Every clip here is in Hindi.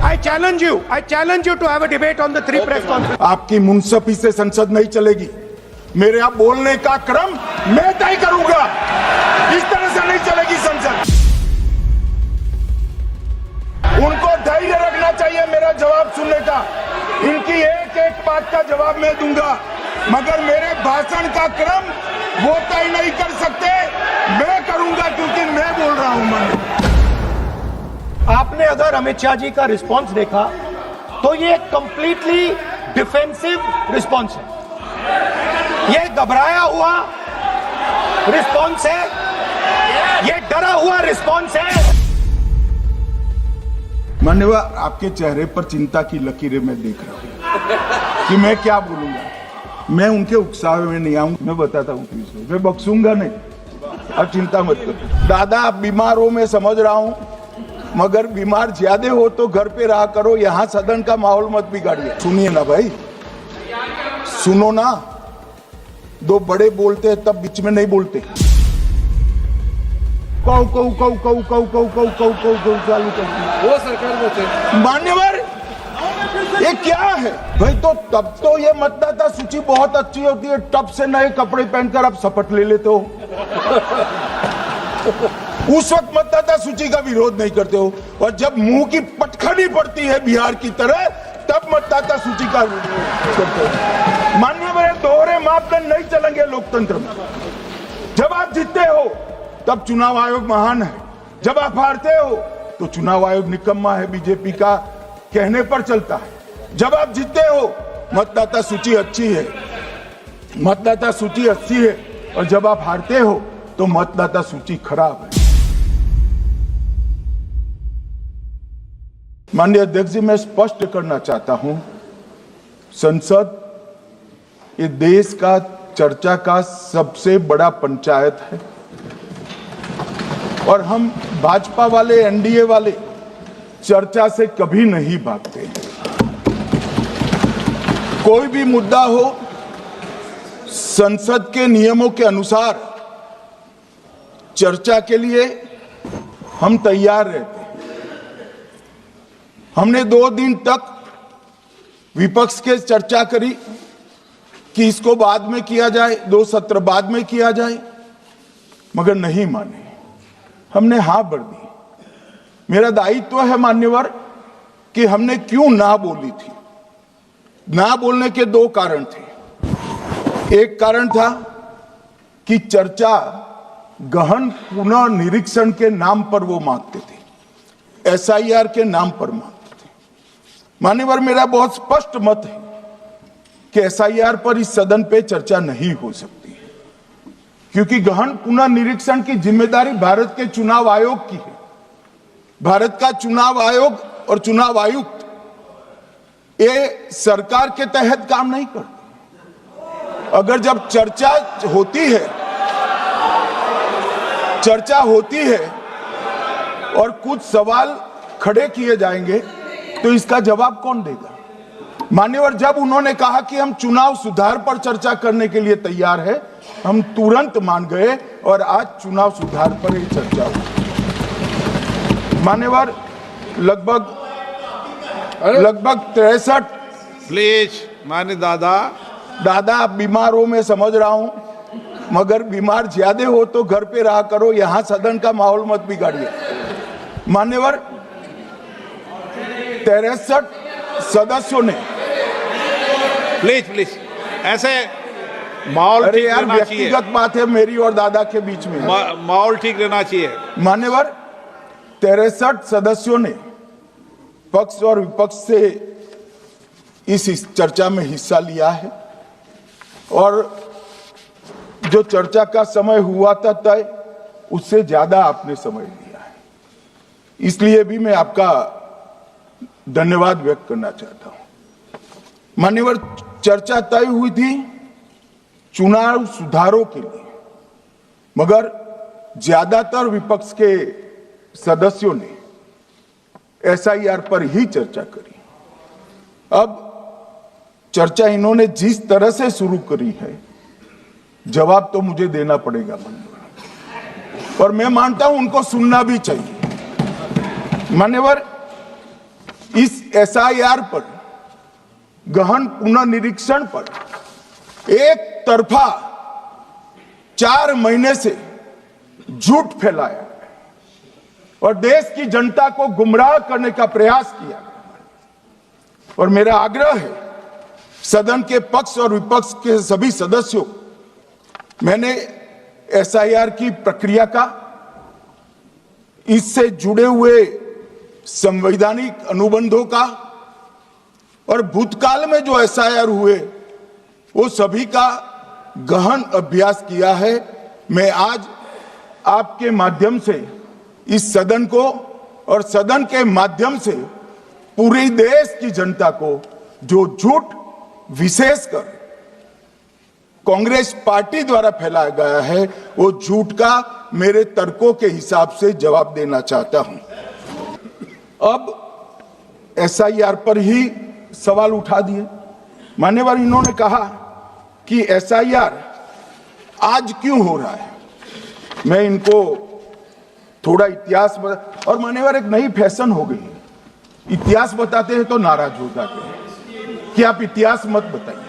I challenge you to have a debate on the three press conferences. आपकी मुंसफी से संसद नहीं चलेगी। मेरे यहाँ बोलने का क्रम मैं तय करूंगा। इस तरह से नहीं चलेगी संसद। उनको धैर्य रखना चाहिए मेरा जवाब सुनने का। इनकी एक एक बात का जवाब मैं दूंगा, मगर मेरे भाषण का क्रम वो तय नहीं कर सकते, मैं करूंगा, क्योंकि मैं बोल रहा हूं मन। आपने अगर अमित शाह जी का रिस्पॉन्स देखा तो ये कंप्लीटली डिफेंसिव रिस्पॉन्स है। ये घबराया हुआ रिस्पॉन्स है, ये डरा हुआ रिस्पॉन्स है। मान्यवर, आपके चेहरे पर चिंता की लकीरें मैं देख रहा हूं कि मैं क्या बोलूंगा। मैं उनके उकसावे में नहीं आऊंगा, मैं बताता हूं प्लीज, मैं बख्शूंगा नहीं, अब चिंता मत करो। दादा, आप बीमार हो, मैं समझ रहा हूं, मगर बीमार ज्यादा हो तो घर पे रहा करो, यहां सदन का माहौल मत बिगाड़िए। सुनिए ना भाई, सुनो ना, दो बड़े बोलते हैं तब बीच में नहीं बोलते। कौ कौ कौ कौ कौ कौ कौ कौ कौ कौ चालू कर वो सरकार बोलते। मान्यवर, ये क्या है भाई? तो तब तो ये मतदाता सूची बहुत अच्छी होती है, तब से नए कपड़े पहनकर आप शपथ ले लेते हो। उस वक्त मतदाता सूची का विरोध नहीं करते हो, और जब मुंह की पटखनी पड़ती है बिहार की तरह, तब मतदाता सूची का विरोध करते हो। मान्यवर, दोहरे मापदंड नहीं चलेंगे लोकतंत्र में। जब आप जीतते हो तब चुनाव आयोग महान है, जब आप हारते हो तो चुनाव आयोग निकम्मा है, बीजेपी का कहने पर चलता है। जब आप जीतते हो मतदाता सूची अच्छी है, मतदाता सूची अच्छी है, और जब आप हारते हो तो मतदाता सूची खराब है। माननीय अध्यक्ष जी, मैं स्पष्ट करना चाहता हूं, संसद ये देश का चर्चा का सबसे बड़ा पंचायत है, और हम भाजपा वाले, एनडीए वाले चर्चा से कभी नहीं भागते। कोई भी मुद्दा हो, संसद के नियमों के अनुसार चर्चा के लिए हम तैयार रहते हैं। हमने 2 दिन तक विपक्ष के चर्चा करी कि इसको बाद में किया जाए, 2 सत्र बाद में किया जाए, मगर नहीं माने, हमने हाँ भर दी। मेरा दायित्व है मान्यवर कि हमने क्यों ना बोली थी। ना बोलने के 2 कारण थे। एक कारण था कि चर्चा गहन पुनः निरीक्षण के नाम पर वो मांगते थे, एसआईआर के नाम पर मांगते थे। मान्यवर, मेरा बहुत स्पष्ट मत है कि एसआईआर पर इस सदन पे चर्चा नहीं हो सकती है, क्योंकि गहन पुनः निरीक्षण की जिम्मेदारी भारत के चुनाव आयोग की है। भारत का चुनाव आयोग और चुनाव आयुक्त ये सरकार के तहत काम नहीं करते। अगर जब चर्चा होती है और कुछ सवाल खड़े किए जाएंगे तो इसका जवाब कौन देगा? मान्यवर, जब उन्होंने कहा कि हम चुनाव सुधार पर चर्चा करने के लिए तैयार है, हम तुरंत मान गए और आज चुनाव सुधार पर ही चर्चा हुई। मान्यवर, लगभग 63। प्लीज मान्य दादा, आप बीमार हो, मैं समझ रहा हूं, मगर बीमार ज्यादा हो तो घर पे रहा करो, यहां सदन का माहौल मत बिगाड़िए। मान्यवर, 63 सदस्यों ने, प्लीज ऐसे माहौल ठीक रहना चाहिए। व्यक्तिगत बात है मेरी और दादा के बीच में, माहौल ठीक रहना चाहिए। मान्यवर, 63 सदस्यों ने पक्ष और विपक्ष से इस चर्चा में हिस्सा लिया है, और जो चर्चा का समय हुआ था तय, उससे ज्यादा आपने समय लिया है। इसलिए भी मैं आपका धन्यवाद व्यक्त करना चाहता हूं। मान्यवर, चर्चा तय हुई थी चुनाव सुधारों के लिए, मगर ज्यादातर विपक्ष के सदस्यों ने एसआईआर पर ही चर्चा करी। अब चर्चा इन्होंने जिस तरह से शुरू करी है, जवाब तो मुझे देना पड़ेगा, और मैं मानता हूं उनको सुनना भी चाहिए। मान्यवर, इस एसआईआर पर, गहन पुनर्निरीक्षण पर एक तरफा 4 महीने से झूठ फैलाया और देश की जनता को गुमराह करने का प्रयास किया। और मेरा आग्रह है सदन के पक्ष और विपक्ष के सभी सदस्यों, मैंने एसआईआर की प्रक्रिया का, इससे जुड़े हुए संवैधानिक अनुबंधों का और भूतकाल में जो एसआईआर हुए वो सभी का गहन अभ्यास किया है। मैं आज आपके माध्यम से इस सदन को और सदन के माध्यम से पूरे देश की जनता को जो झूठ विशेषकर कांग्रेस पार्टी द्वारा फैलाया गया है वो झूठ का मेरे तर्कों के हिसाब से जवाब देना चाहता हूं। अब एसआईआर पर ही सवाल उठा दिए। मान्यवर, इन्होंने कहा कि एसआईआर आज क्यों हो रहा है। मैं इनको थोड़ा इतिहास बता, और मान्यवर एक नई फैशन हो गई है, इतिहास बताते हैं तो नाराज हो जाते हैं कि आप इतिहास मत बताइए।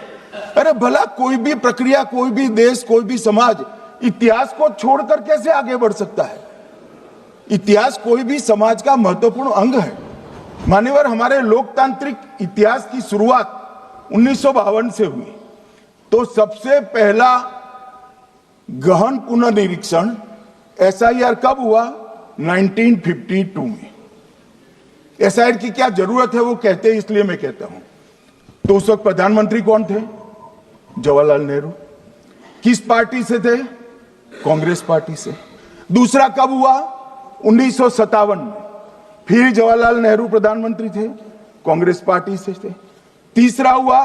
अरे भला कोई भी प्रक्रिया, कोई भी देश, कोई भी समाज इतिहास को छोड़कर कैसे आगे बढ़ सकता है। इतिहास कोई भी समाज का महत्वपूर्ण अंग है। मान्यवर, हमारे लोकतांत्रिक इतिहास की शुरुआत 1952 से हुई। तो सबसे पहला गहन पुनर्निरीक्षण एसआईआर कब हुआ? 1952 में। एसआईआर की क्या जरूरत है वो कहते हैं, इसलिए मैं कहता हूं। तो उस वक्त प्रधानमंत्री कौन थे? जवाहरलाल नेहरू। किस पार्टी से थे? कांग्रेस पार्टी से। दूसरा कब हुआ? 1957 में। फिर जवाहरलाल नेहरू प्रधानमंत्री थे, कांग्रेस पार्टी से थे। तीसरा हुआ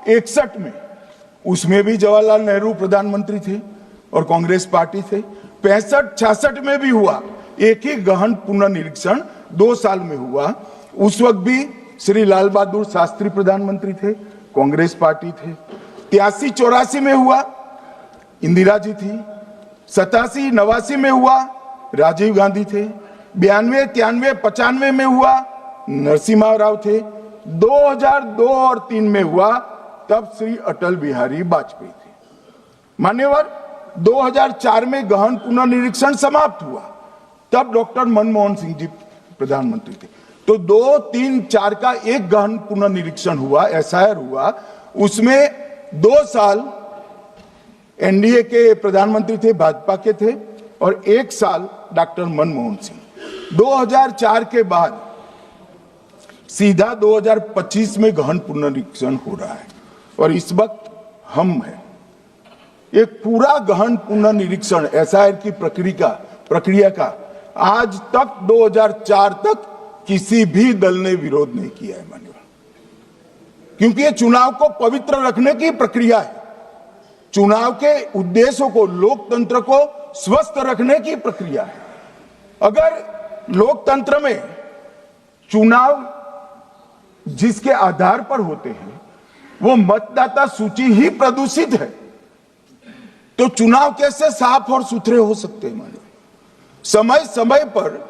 61 में, उसमें भी जवाहरलाल नेहरू प्रधानमंत्री थे और कांग्रेस पार्टी थे। 65-66 में भी हुआ एक ही गहन पुनर्निरीक्षण, 2 साल में हुआ। उस वक्त भी श्री लाल बहादुर शास्त्री प्रधानमंत्री थे, कांग्रेस पार्टी थे। 83-84 में हुआ, इंदिरा जी थी। 87-89 में हुआ, राजीव गांधी थे। 92-93-95 में हुआ, नरसिम्हा राव थे। 2002 और 3 में हुआ, तब श्री अटल बिहारी वाजपेयी थे। मान्यवर, 2004 में गहन पुनर्निरीक्षण समाप्त हुआ, तब डॉक्टर मनमोहन सिंह जी प्रधानमंत्री थे। तो 2, 3, 4 का एक गहन पुनर्निरीक्षण हुआ, एसआईआर हुआ। उसमें 2 साल एनडीए के प्रधानमंत्री थे, भाजपा के थे, और 1 साल डॉक्टर मनमोहन सिंह। 2004 के बाद सीधा 2025 में गहन पुनर्निरीक्षण हो रहा है और इस वक्त हम हैं। एक पूरा गहन पुनर्निरीक्षण एसआईआर की प्रक्रिया का आज तक 2004 तक किसी भी दल ने विरोध नहीं किया है। मान्यवर, क्योंकि ये चुनाव को पवित्र रखने की प्रक्रिया है, चुनाव के उद्देश्यों को, लोकतंत्र को स्वस्थ रखने की प्रक्रिया है। अगर लोकतंत्र में चुनाव जिसके आधार पर होते हैं वो मतदाता सूची ही प्रदूषित है, तो चुनाव कैसे साफ और सुथरे हो सकते हैं। मानो समय समय पर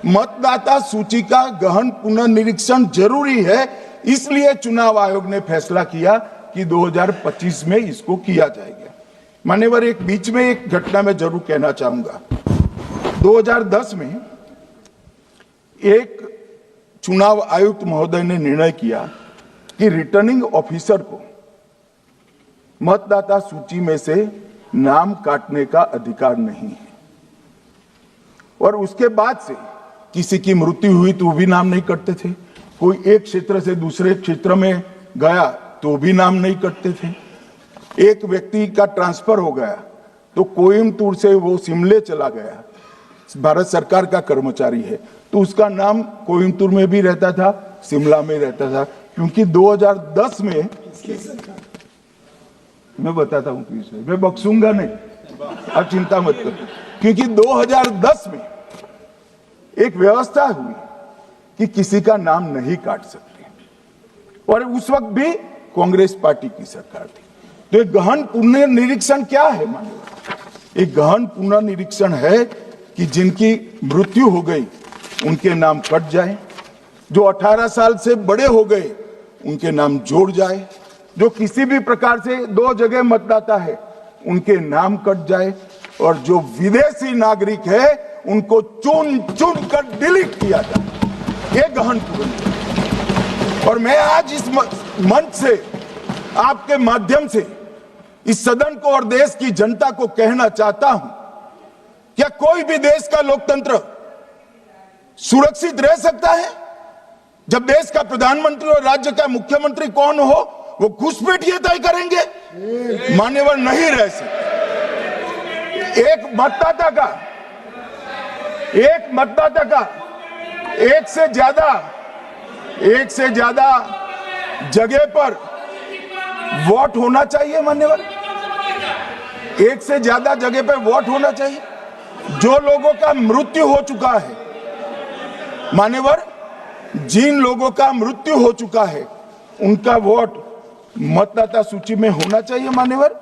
मतदाता सूची का गहन पुनर्निरीक्षण जरूरी है, इसलिए चुनाव आयोग ने फैसला किया कि 2025 में इसको किया जाएगा। मान्यवर, एक बीच में एक घटना मैं जरूर कहना चाहूंगा। 2010 में एक चुनाव आयुक्त महोदय ने निर्णय किया कि रिटर्निंग ऑफिसर को मतदाता सूची में से नाम काटने का अधिकार नहीं है, और उसके बाद से किसी की मृत्यु हुई तो भी नाम नहीं कटते थे, कोई एक क्षेत्र से दूसरे क्षेत्र में गया तो भी नाम नहीं कटते थे। एक व्यक्ति का ट्रांसफर हो गया तो कोयम्बटूर से वो शिमले चला गया, भारत सरकार का कर्मचारी है, तो उसका नाम कोयम्बटूर में भी रहता था, शिमला में रहता था, क्योंकि 2010 में, मैं बताता हूं किसे, मैं बख्शूंगा नहीं, आप चिंता मत करो, क्योंकि 2010 में एक व्यवस्था हुई कि किसी का नाम नहीं काट सकते, और उस वक्त भी कांग्रेस पार्टी की सरकार थी। तो एक गहन पुनर्निरीक्षण क्या है? मानो एक गहन पुनर्निरीक्षण है कि जिनकी मृत्यु हो गई उनके नाम कट जाए, जो 18 साल से बड़े हो गए उनके नाम जोड़ जाए, जो किसी भी प्रकार से 2 जगह मतदाता है उनके नाम कट जाए, और जो विदेशी नागरिक है उनको चुन चुन कर डिलीट किया जाए। ये गहन पूर्ण। और मैं आज इस मंच से आपके माध्यम से इस सदन को और देश की जनता को कहना चाहता हूं, क्या कोई भी देश का लोकतंत्र सुरक्षित रह सकता है जब देश का प्रधानमंत्री और राज्य का मुख्यमंत्री कौन हो वो घुसपैठिए तय करेंगे? मान्यवर, नहीं रह सकते। एक मतदाता का एक से ज्यादा जगह पर वोट होना चाहिए। मान्यवर, एक से ज्यादा जगह पर वोट होना चाहिए। जो लोगों का मृत्यु हो चुका है, मान्यवर, जिन लोगों का मृत्यु हो चुका है उनका वोट मतदाता सूची में होना चाहिए। मान्यवर,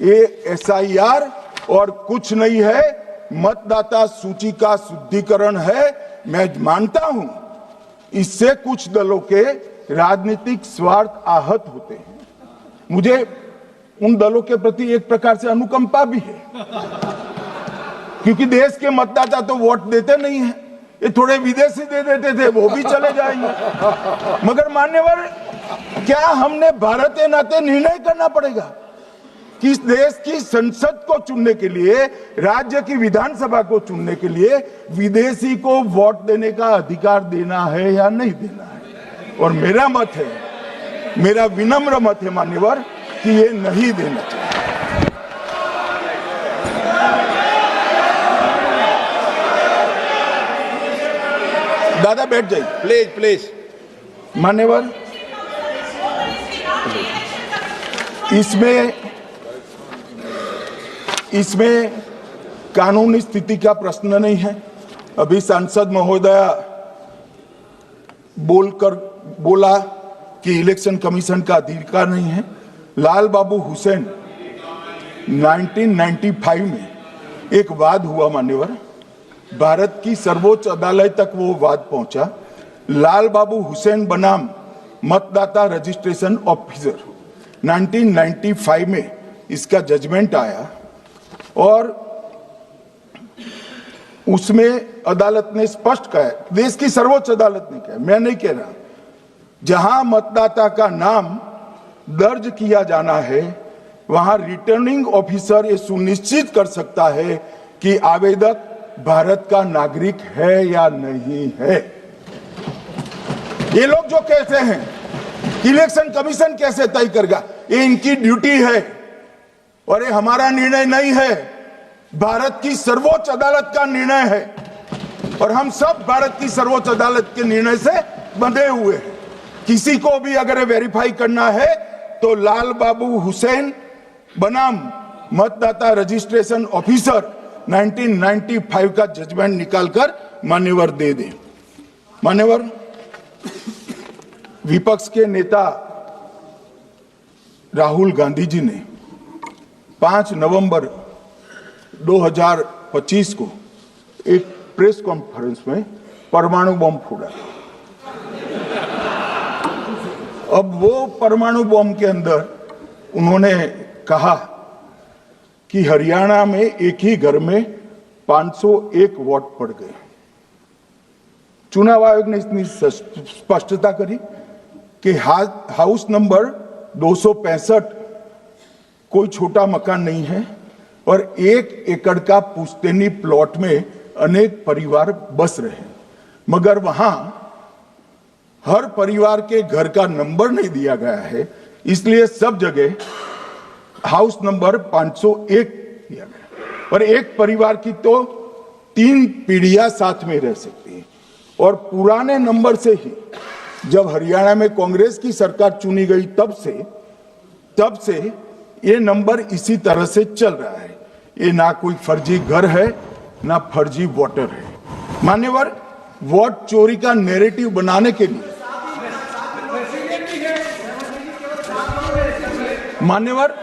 ये SIR और कुछ नहीं है, मतदाता सूची का शुद्धिकरण है। मैं मानता हूं इससे कुछ दलों के राजनीतिक स्वार्थ आहत होते हैं। मुझे उन दलों के प्रति एक प्रकार से अनुकंपा भी है, क्योंकि देश के मतदाता तो वोट देते नहीं हैं। ये थोड़े विदेशी दे देते थे, वो भी चले जाएंगे। मगर मान्यवर, क्या हमने भारत के नाते निर्णय करना पड़ेगा कि इस देश की संसद को चुनने के लिए, राज्य की विधानसभा को चुनने के लिए विदेशी को वोट देने का अधिकार देना है या नहीं देना है? और मेरा मत है, मेरा विनम्र मत है मान्यवर, कि ये नहीं देना चाहिए। दादा बैठ जाइए प्लीज प्लीज। मान्यवर, इसमें कानूनी स्थिति का प्रश्न नहीं है। अभी सांसद महोदया बोला कि इलेक्शन कमीशन का अधिकार नहीं है। लाल बाबू हुसैन 1995 में एक वाद हुआ मान्यवर, भारत की सर्वोच्च अदालत तक वो वाद पहुंचा। लाल बाबू हुसैन बनाम मतदाता रजिस्ट्रेशन ऑफिसर 1995 में इसका जजमेंट आया, और उसमें अदालत ने स्पष्ट कहा, देश की सर्वोच्च अदालत ने कहा, मैं नहीं कह रहा, जहां मतदाता का नाम दर्ज किया जाना है वहां रिटर्निंग ऑफिसर ये सुनिश्चित कर सकता है कि आवेदक भारत का नागरिक है या नहीं है। ये लोग जो कहते हैं इलेक्शन कमीशन कैसे तय करेगा, ये इनकी ड्यूटी है और ये हमारा निर्णय नहीं है, भारत की सर्वोच्च अदालत का निर्णय है, और हम सब भारत की सर्वोच्च अदालत के निर्णय से बंधे हुए हैं। किसी को भी अगर वेरीफाई करना है तो लाल बाबू हुसैन बनाम मतदाता रजिस्ट्रेशन ऑफिसर 1995 का जजमेंट निकालकर मान्यवर दे दे। मान्यवर, विपक्ष के नेता राहुल गांधी जी ने 5 नवंबर 2025 को एक प्रेस कॉन्फ्रेंस में परमाणु बम फोड़ा। अब वो परमाणु बम के अंदर उन्होंने कहा कि हरियाणा में एक ही घर में 501 वोट पड़ गए। चुनाव आयोग ने इतनी स्पष्टता करी कि हाउस नंबर 265 कोई छोटा मकान नहीं है और 1 एकड़ का पुश्तैनी प्लॉट में अनेक परिवार बस रहे हैं, मगर वहां हर परिवार के घर का नंबर नहीं दिया गया है, इसलिए सब जगह हाउस नंबर 501 दिया गया। और एक परिवार की तो 3 पीढ़ियां साथ में रह सकती हैं। और पुराने नंबर से ही जब हरियाणा में कांग्रेस की सरकार चुनी गई तब से ये नंबर इसी तरह से चल रहा है। ये ना कोई फर्जी घर है ना फर्जी वोटर है। मान्यवर, वोट चोरी का नैरेटिव बनाने के लिए मान्यवर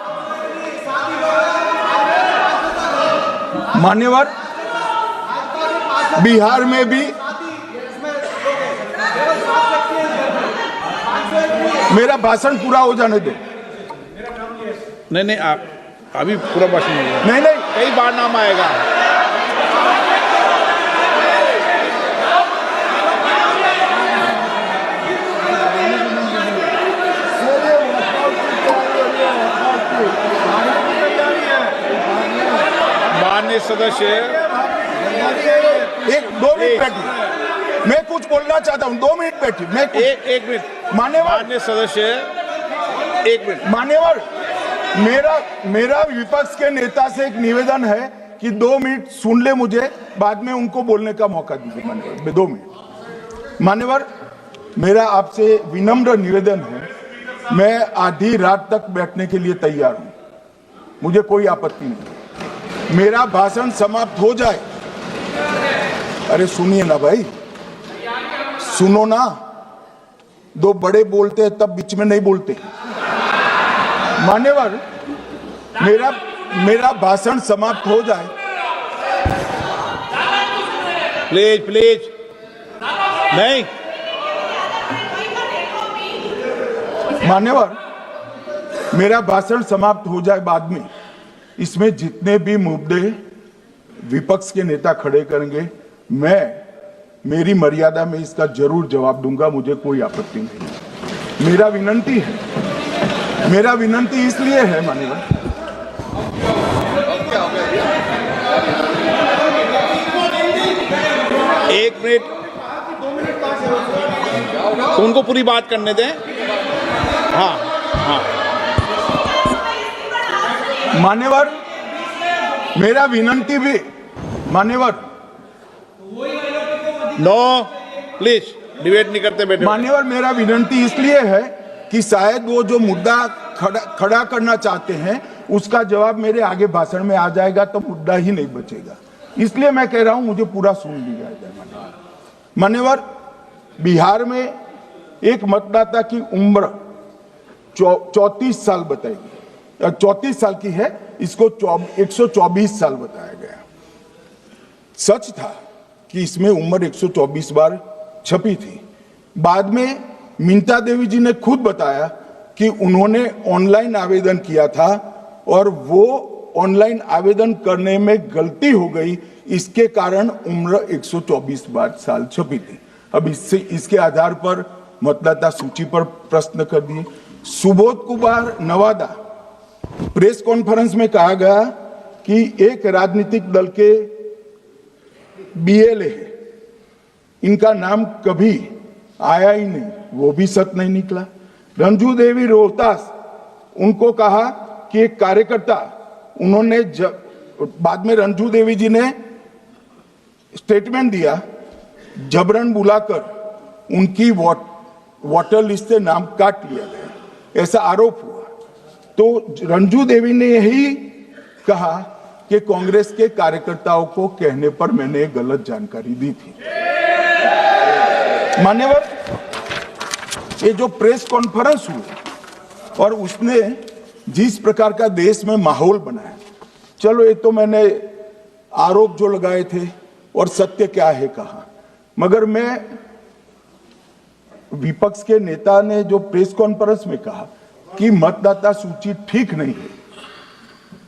बिहार में भी मेरा भाषण पूरा हो जाने दो। नहीं, आप अभी पूरा भाषण नहीं हुआ। नहीं, कई बार नाम आएगा। माननीय सदस्य, एक 2 मिनट बैठिए, मैं कुछ बोलना चाहता हूँ। 2 मिनट बैठिए, मैं एक मिनट। माननीय सदस्य, 1 मिनट। मान्यवर, मेरा विपक्ष के नेता से एक निवेदन है कि 2 मिनट सुन ले मुझे, बाद में उनको बोलने का मौका दीजिए। मान्यवर, 2 मिनट। मान्यवर, मेरा आपसे विनम्र निवेदन है, मैं आधी रात तक बैठने के लिए तैयार हूं, मुझे कोई आपत्ति नहीं। मेरा भाषण समाप्त हो जाए। अरे सुनिए ना भाई, सुनो ना, 2 बड़े बोलते हैं तब बीच में नहीं बोलते। मान्यवर, मेरा भाषण समाप्त हो जाए। प्लीज। नहीं, मान्यवर, मेरा भाषण समाप्त हो जाए बाद में, इसमें जितने भी मुद्दे विपक्ष के नेता खड़े करेंगे, मेरी मर्यादा में इसका जरूर जवाब दूंगा, मुझे कोई आपत्ति नहीं। मेरा विनंती इसलिए है मान्यवर, एक मिनट, तो उनको पूरी बात करने दें। हाँ। मान्यवर, मेरा विनंती भी, मान्यवर, नो, प्लीज डिबेट नहीं करते बेटे। मान्यवर, मेरा विनंती इसलिए है कि शायद वो जो मुद्दा खड़ा करना चाहते हैं उसका जवाब मेरे आगे भाषण में आ जाएगा तो मुद्दा ही नहीं बचेगा, इसलिए मैं कह रहा हूं मुझे पूरा सुन लिया जाए। मान्यवर, बिहार में एक मतदाता की उम्र 34 साल बताई गई, 34 साल की है, इसको 124 साल बताया गया। सच था कि इसमें उम्र 124 बार छपी थी। बाद में मिंता देवी जी ने खुद बताया कि उन्होंने ऑनलाइन आवेदन किया था और वो ऑनलाइन आवेदन करने में गलती हो गई, इसके कारण उम्र 124 बार साल छपी थी। अब इसके आधार पर मतदाता सूची पर प्रश्न कर दिए। सुबोध कुमार नवादा, प्रेस कॉन्फ्रेंस में कहा गया कि एक राजनीतिक दल के बीएलए है, इनका नाम कभी आया ही नहीं, वो भी सत्य नहीं निकला। रंजू देवी रोहतास, उनको कहा कि एक कार्यकर्ता, उन्होंने बाद में रंजू देवी जी ने स्टेटमेंट दिया, जबरन बुलाकर उनकी वोटर लिस्ट से नाम काट लिया गया, ऐसा आरोप हुआ। तो रंजू देवी ने यही कहा कि कांग्रेस के कार्यकर्ताओं को कहने पर मैंने गलत जानकारी दी थी। मान्यवर, ये जो प्रेस कॉन्फ्रेंस हुई और उसने जिस प्रकार का देश में माहौल बनाया, चलो ये तो मैंने आरोप जो लगाए थे और सत्य क्या है कहा, मगर मैं विपक्ष के नेता ने जो प्रेस कॉन्फ्रेंस में कहा कि मतदाता सूची ठीक नहीं है,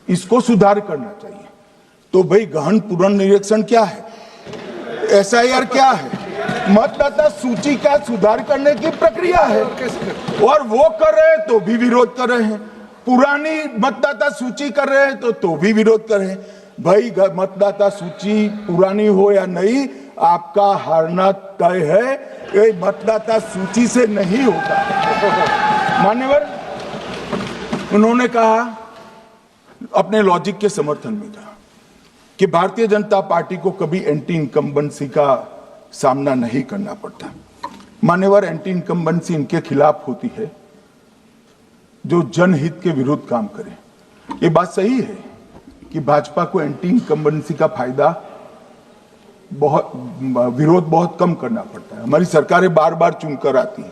इसको सुधार करना चाहिए, तो भाई गहन पुनर्निरीक्षण क्या है, एसआईआर क्या है, मतदाता सूची का सुधार करने की प्रक्रिया है, और वो कर रहे हैं तो भी विरोध कर रहे हैं, पुरानी मतदाता सूची कर रहे हैं तो भी विरोध कर रहे हैं। भाई मतदाता सूची पुरानी हो या नहीं, आपका हारना तय है, ये मतदाता सूची से नहीं होता। मान्यवर, उन्होंने कहा, अपने लॉजिक के समर्थन में कहा कि भारतीय जनता पार्टी को कभी एंटी इनकम्बेंसी का सामना नहीं करना पड़ता। मान्यवर, एंटी इनकम्बेंसी इनके खिलाफ होती है जो जनहित के विरुद्ध काम करे। ये बात सही है कि भाजपा को एंटी इनकम्बेंसी का फायदा विरोध बहुत कम करना पड़ता है। हमारी सरकारें बार बार चुनकर आती हैं,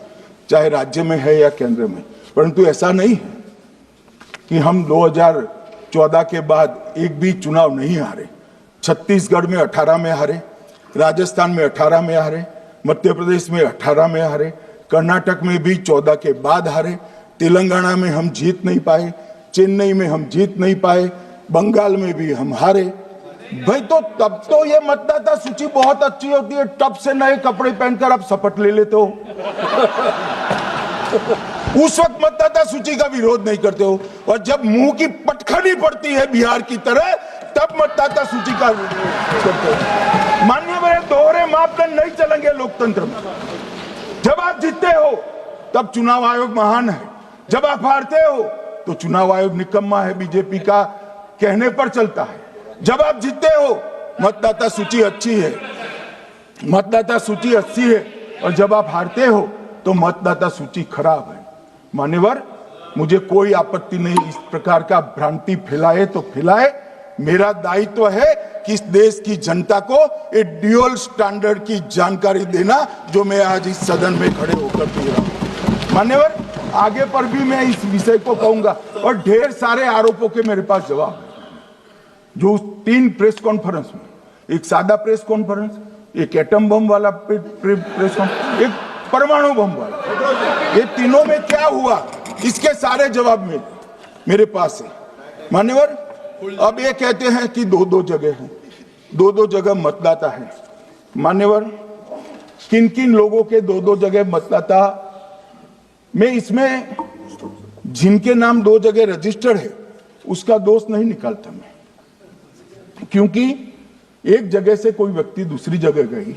चाहे राज्य में है या केंद्र में, परंतु ऐसा नहीं है कि हम 2014 के बाद एक भी चुनाव नहीं हारे। छत्तीसगढ़ में 18 में हारे, राजस्थान में 18 में हारे, मध्य प्रदेश में 18 में हारे, कर्नाटक में भी 14 के बाद हारे, तेलंगाना में हम जीत नहीं पाए, चेन्नई में हम जीत नहीं पाए, बंगाल में भी हम हारे। भाई तो तब तो ये मतदाता सूची बहुत अच्छी होती है, टब से नए कपड़े पहनकर आप शपथ ले लेते हो। उस वक्त मतदाता सूची का विरोध नहीं करते हो, और जब मुंह की पटखनी पड़ती है बिहार की तरह, तब मतदाता सूची का विरोध करते हो। माननीय मेरे दोहरे मापदंड नहीं चलेंगे लोकतंत्र में। जब आप जीतते हो तब चुनाव आयोग महान है, जब आप हारते हो तो चुनाव आयोग निकम्मा है, बीजेपी का कहने पर चलता है। जब आप जीतते हो मतदाता सूची अच्छी है, मतदाता सूची अच्छी है, और जब आप हारते हो तो मतदाता सूची खराब है। मान्यवर, मुझे कोई आपत्ति नहीं, इस प्रकार का भ्रांति फैलाए तो फैलाए। मेरा दायित्व है कि इस देश की जनता को एक ड्यूअल स्टैंडर्ड की जानकारी देना, जो मैं आज इस सदन में खड़े होकर दे रहा हूं। मान्यवर, आगे पर भी मैं इस विषय को कहूंगा, और ढेर सारे आरोपों के मेरे पास जवाब है। जो 3 प्रेस कॉन्फ्रेंस में, एक सादा प्रेस कॉन्फ्रेंस, एक एटम बम वाला प्रेस कॉन्फ्रेंस, एक परमाणु बम वाला, ये तीनों में क्या हुआ, इसके सारे जवाब मेरे पास है। मान्यवर, अब ये कहते हैं कि 2-2 जगह है, 2-2 जगह मतदाता है। मान्यवर, किन किन लोगों के 2-2 जगह मतदाता, मैं इसमें जिनके नाम 2 जगह रजिस्टर्ड है उसका दोष नहीं निकालता मैं, क्योंकि एक जगह से कोई व्यक्ति दूसरी जगह गई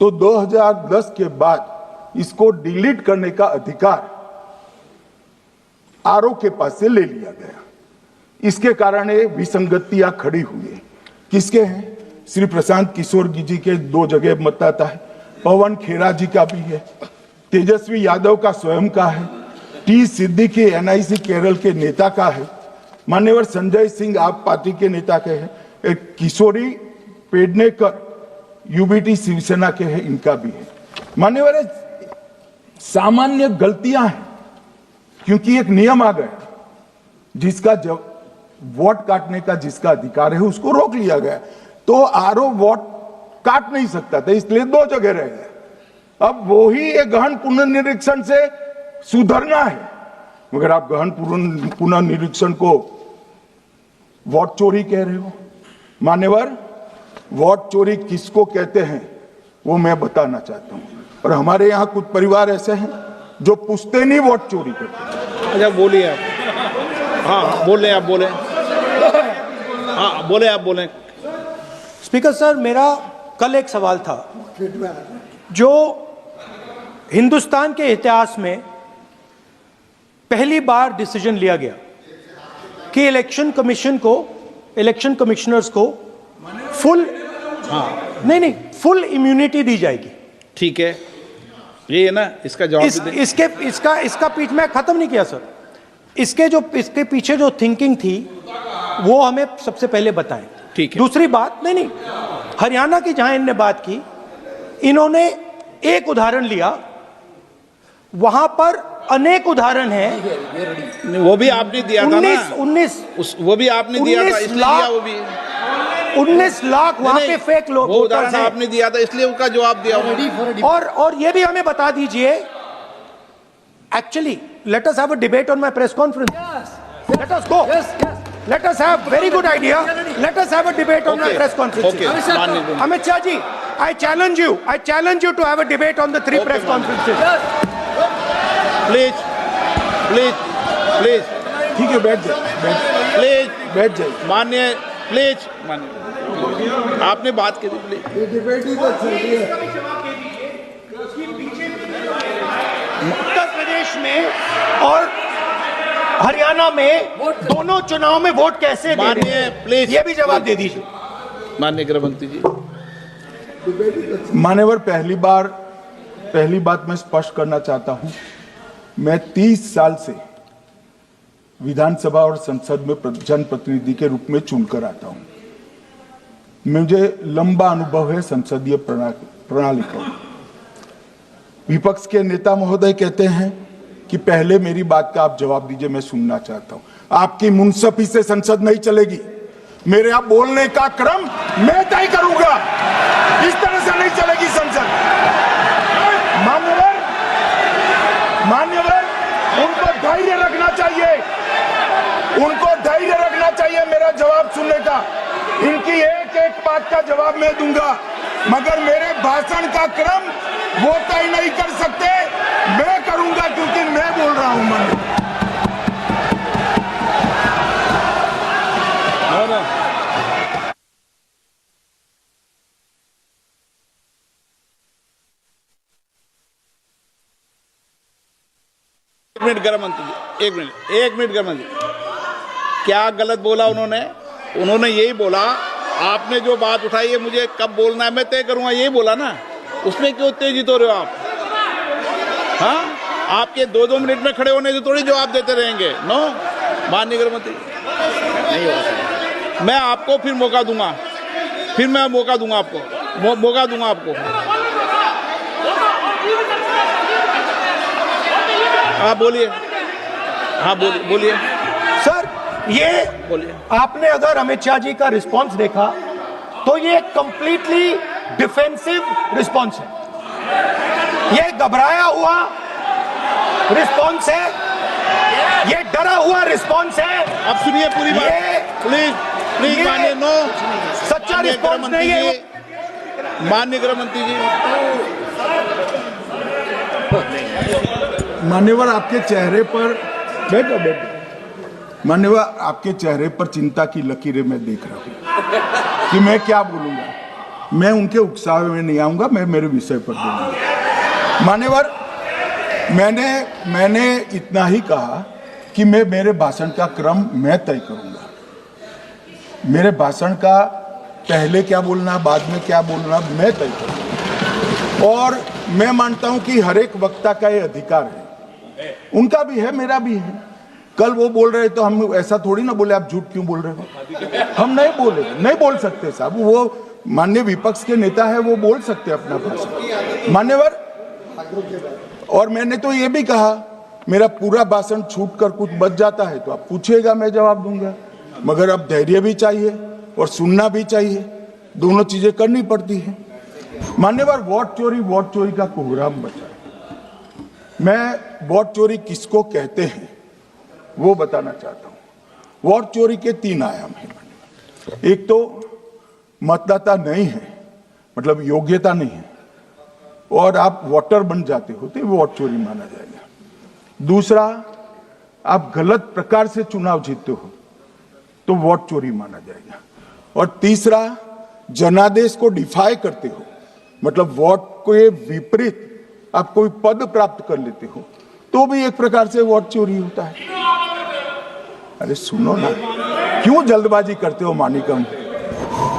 तो 2010 के बाद इसको डिलीट करने का अधिकार आरओ के पास से ले लिया गया। इसके कारण ये विसंगतियां खड़ी हुई है। किसके हैं? श्री प्रशांत किशोर जी के 2 जगह मतदाता है, पवन खेरा जी का भी है, तेजस्वी यादव का स्वयं का है, टी सिद्दीकी एनआईसी केरल के नेता का है, मान्यवर संजय सिंह आप पार्टी के नेता के हैं, एक किशोरी पेडनेकर यूबीटी शिवसेना के हैं, इनका भी है। मान्यवर, सामान्य गलतियां हैं, क्योंकि एक नियम आ गया, जिसका जब वोट काटने का जिसका अधिकार है उसको रोक लिया गया, तो आरओ वोट काट नहीं सकता था, इसलिए 2 जगह रह गए। अब वही एक गहन पुनर्निरीक्षण से सुधरना है, मगर आप गहन पुनर्निरीक्षण को वोट चोरी कह रहे हो। मान्यवर, वोट चोरी किसको कहते हैं वो मैं बताना चाहता हूं, और हमारे यहां कुछ परिवार ऐसे हैं जो पूछते नहीं, वोट चोरी करते हैं। अच्छा, बोलिए आप। हाँ, बोले आप, बोले। हाँ, बोले आप, बोले। स्पीकर सर, मेरा कल एक सवाल था, जो हिंदुस्तान के इतिहास में पहली बार डिसीजन लिया गया कि इलेक्शन कमीशन को, इलेक्शन कमिश्नर्स को फुल, नहीं फुल इम्यूनिटी दी जाएगी। ठीक है, ये है ना, इसका जवाब इसका पीठ में खत्म नहीं किया सर। इसके पीछे जो थिंकिंग थी वो हमें सबसे पहले बताएं। ठीक है। दूसरी बात, नहीं हरियाणा की जहां इन्होंने बात की, इन्होंने एक उदाहरण लिया, वहां पर अनेक उदाहरण हैं। वो भी आपने दिया था ना, 19 वो भी आपने दिया था, इसलिए दिया वो भी। 19 लाख वहां पे फेक लोग, वो उदाहरण आपने दिया था, इसलिए उसका जवाब दिया। और ये भी हमें बता दीजिए, actually let us have a debate on my press conference. Let us go. Let us have very good idea. Let us have a debate on my press conference. Amit Shah ji, I challenge you to have a debate on the 3 press conferences. Please. ठीक है, बैठ जाए, बैठ जाए। माननीय, प्लीज माननीय, आपने बात की थी, प्लीज। उत्तर प्रदेश में और हरियाणा में दोनों चुनाव में वोट कैसे दे रहे हैं? प्लीज ये भी जवाब दे दीजिए। माननीय गृह मंत्री जी। मान्यवर, पहली बात मैं स्पष्ट करना चाहता हूं, मैं 30 साल से विधानसभा और संसद में जनप्रतिनिधि के रूप में चुनकर आता हूं। मुझे लंबा अनुभव है संसदीय प्रणाली का। विपक्ष के नेता महोदय कहते हैं कि पहले मेरी बात का आप जवाब दीजिए, मैं सुनना चाहता हूं। आपकी मुनसफी से संसद नहीं चलेगी, मेरे आप बोलने का क्रम मैं तय करूंगा, इस तरह से नहीं चलेगी संसद। मान्यवर, बात का जवाब मैं दूंगा, मगर मेरे भाषण का क्रम वो तय नहीं कर सकते, मैं करूंगा क्योंकि मैं बोल रहा हूं। माननीय एक मिनट गृह मंत्री जी, एक मिनट गृह मंत्री, क्या गलत बोला उन्होंने? उन्होंने यही बोला, आपने जो बात उठाई है मुझे कब बोलना है मैं तय करूंगा, यही बोला ना। उसमें क्यों उत्तेजित हो रहे हो आप? हाँ, आपके 2-2 मिनट में खड़े होने से थोड़ी जवाब देते रहेंगे। नो माननीय गृह मंत्री, नहीं होगा। मैं आपको फिर मौका दूंगा, आपको मौका दूंगा आपको। हाँ बोलिए, हाँ बोलिए सर, ये बोलिए। आपने अगर अमित शाह जी का रिस्पॉन्स देखा तो ये कंप्लीटली डिफेंसिव रिस्पॉन्स है। ये घबराया हुआ रिस्पॉन्स है, ये डरा हुआ रिस्पॉन्स है। अब सुनिए पूरी बात, प्लीज मानिए। नो, सच्चा रिस्पॉन्स नहीं है। माननीय गृह मंत्री जी, मान्यवर आपके चेहरे पर बैठो मान्यवर, आपके चेहरे पर चिंता की लकीरें मैं देख रहा हूं कि मैं क्या बोलूंगा। मैं उनके उकसावे में नहीं आऊंगा, मैं मेरे विषय पर बोलूंगा। मान्यवर, मैंने इतना ही कहा कि मैं मेरे भाषण का क्रम मैं तय करूंगा। मेरे भाषण का पहले क्या बोलना, बाद में क्या बोलना, मैं तय करूंगा। और मैं मानता हूं कि हर एक वक्ता का ये अधिकार है, उनका भी है, मेरा भी है। कल वो बोल रहे तो हम ऐसा थोड़ी ना बोले आप झूठ क्यों बोल रहे हो, हम नहीं बोले, नहीं बोल सकते साहब। वो माननीय विपक्ष के नेता है, वो बोल सकते अपना भाषण। मान्यवर, और मैंने तो ये भी कहा, मेरा पूरा भाषण छूट कर कुछ बच जाता है तो आप पूछिएगा, मैं जवाब दूंगा। मगर अब धैर्य भी चाहिए और सुनना भी चाहिए, दोनों चीजें करनी पड़ती है। मान्यवर, वोट चोरी का कोहराम बचा। मैं वोट चोरी किसको कहते हैं वो बताना चाहता हूं। वोट चोरी के 3 आयाम हैं। एक तो मतदाता नहीं है, मतलब योग्यता नहीं है, और आप वोटर बन जाते हो तो वोट चोरी माना जाएगा। दूसरा, आप गलत प्रकार से चुनाव जीतते हो तो वोट चोरी माना जाएगा। और तीसरा, जनादेश को डिफाई करते हो, मतलब वोट के विपरीत आप कोई पद प्राप्त कर लेते हो तो भी एक प्रकार से वोट चोरी होता है। अरे सुनो ना, क्यों जल्दबाजी करते हो मानिकम,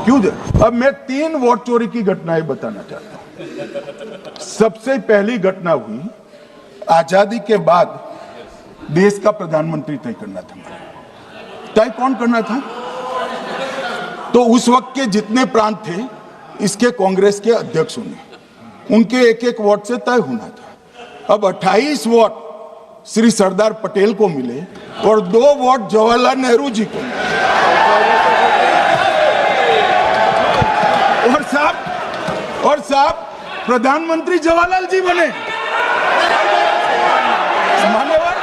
क्यों? अब मैं 3 वोट चोरी की घटनाएं बताना चाहता हूं। सबसे पहली घटना हुई, आजादी के बाद देश का प्रधानमंत्री तय करना था। तय कौन करना था? तो उस वक्त के जितने प्रांत थे, इसके कांग्रेस के अध्यक्षों ने, उनके एक वोट से तय होना था। अब 28 वोट श्री सरदार पटेल को मिले और 2 वोट जवाहरलाल नेहरू जी को मिले। और साहब प्रधानमंत्री जवाहरलाल जी बने। मान्यवर,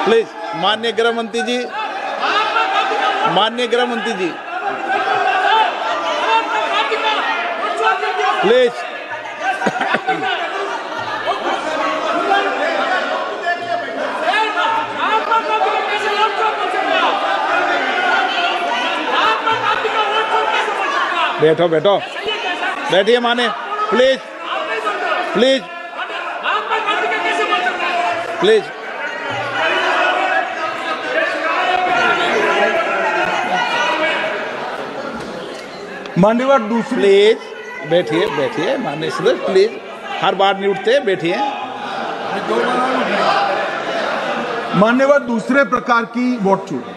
प्लीज माननीय गृह मंत्री जी, प्लीज। बैठो बैठिए माने, प्लीज। मान्यवर, दूसरी, प्लीज बैठिए माननीय सदस्य, प्लीज। हर बार नहीं उठते, बैठिए। मान्यवर, दूसरे प्रकार की वोट चोरी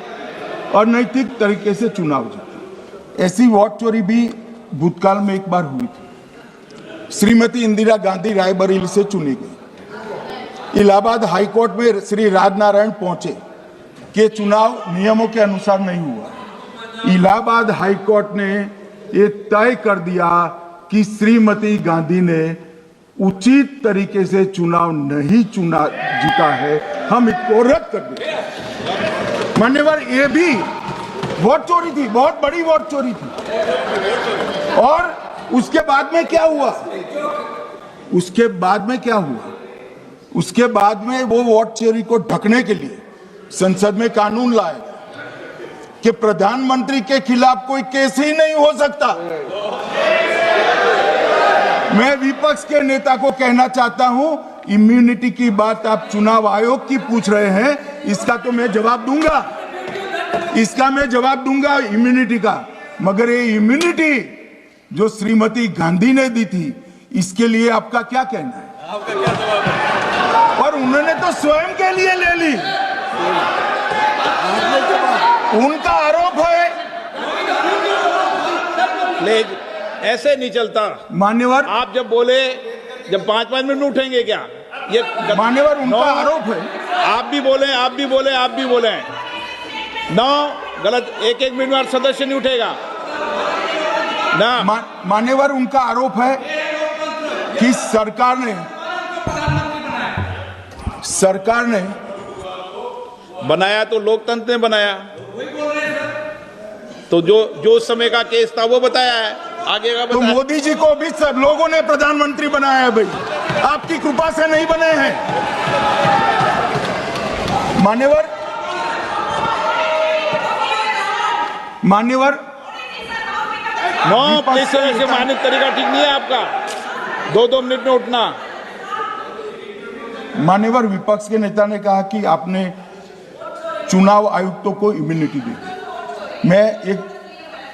और नैतिक तरीके से चुनाव जीतना, ऐसी वोट चोरी भी भूतकाल में एक बार हुई थी। श्रीमती इंदिरा गांधी रायबरेली से चुनी गई इलाहाबाद हाईकोर्ट में श्री राजनारायण पहुंचे कि चुनाव नियमों के अनुसार नहीं हुआ। इलाहाबाद हाईकोर्ट ने ये तय कर दिया कि श्रीमती गांधी ने उचित तरीके से चुनाव नहीं जीता है, हम इसको रद्द कर दें। मान्यवर, ये भी वोट चोरी थी, बहुत बड़ी वोट चोरी थी। और उसके बाद में क्या हुआ? उसके बाद में वो वोट चोरी को ढकने के लिए संसद में कानून लाए कि प्रधानमंत्री के खिलाफ कोई केस ही नहीं हो सकता। मैं विपक्ष के नेता को कहना चाहता हूं, इम्यूनिटी की बात आप चुनाव आयोग की पूछ रहे हैं, इसका तो मैं जवाब दूंगा, इम्यूनिटी का। मगर ये इम्यूनिटी जो श्रीमती गांधी ने दी थी, इसके लिए आपका क्या कहना है? और उन्होंने तो स्वयं के लिए ले ली। उनका आरोप है। ऐसे नहीं चलता मान्यवर। आप जब बोले, जब 5-5 मिनट उठेंगे क्या? ये मान्यवर, उनका आरोप है। आप भी बोले। 9 गलत, 1-1 मिनट में सदस्य नहीं उठेगा ना। मान्यवर, उनका आरोप है कि सरकार ने बनाया तो लोकतंत्र ने बनाया, तो जो समय का केस था वो बताया है, आगे का तो बताया। मोदी जी को भी सब लोगों ने प्रधानमंत्री बनाया है भाई, आपकी कृपा से नहीं बने हैं। मान्यवर, प्लीज से मानक तरीका ठीक नहीं है आपका, 2-2 मिनट में उठना। मान्यवर, विपक्ष के नेता ने कहा कि आपने चुनाव आयुक्तों को इम्यूनिटी दी।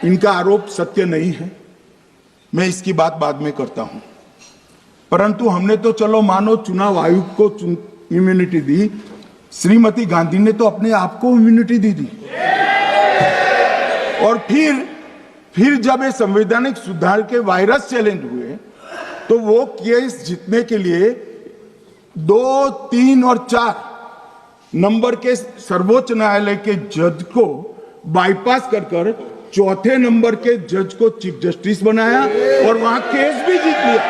इनका आरोप सत्य नहीं है, मैं इसकी बात बाद में करता हूं। परंतु हमने तो चलो मानो चुनाव आयुक्त को इम्यूनिटी दी, श्रीमती गांधी ने तो अपने आप को इम्यूनिटी दी थी। और फिर जब ये संवैधानिक सुधार के वायरस चैलेंज हुए, तो वो केस जीतने के लिए 2, 3 और 4 नंबर के सर्वोच्च न्यायालय के जज को बाईपास कर चौथे नंबर के जज को चीफ जस्टिस बनाया और वहां केस भी जीत लिया।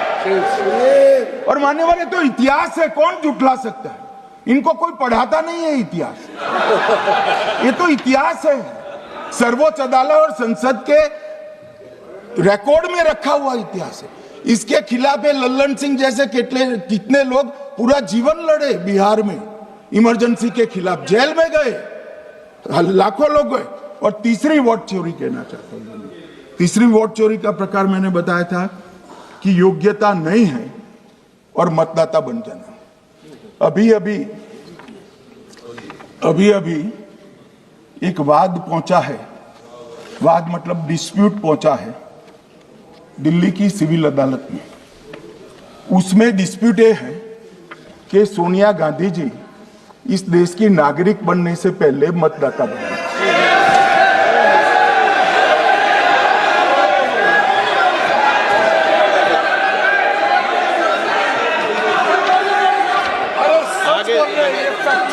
और मान्यवर, ये तो इतिहास है, कौन जुटला सकता है? इनको कोई पढ़ाता नहीं है इतिहास, ये तो इतिहास है, सर्वोच्च अदालत और संसद के रिकॉर्ड में रखा हुआ इतिहास है। इसके खिलाफ लल्लन सिंह जैसे कितने लोग पूरा जीवन लड़े बिहार में, इमरजेंसी के खिलाफ जेल में गए, लाखों लोग गए। और तीसरी वोट चोरी कहना चाहता हूं, तीसरी वोट चोरी का प्रकार मैंने बताया था कि योग्यता नहीं है और मतदाता बन जाना। अभी एक वाद पहुंचा है, वाद मतलब डिस्प्यूट पहुंचा है दिल्ली की सिविल अदालत में। उसमें डिस्प्यूट ये है कि सोनिया गांधी जी इस देश की नागरिक बनने से पहले मतदाता बने।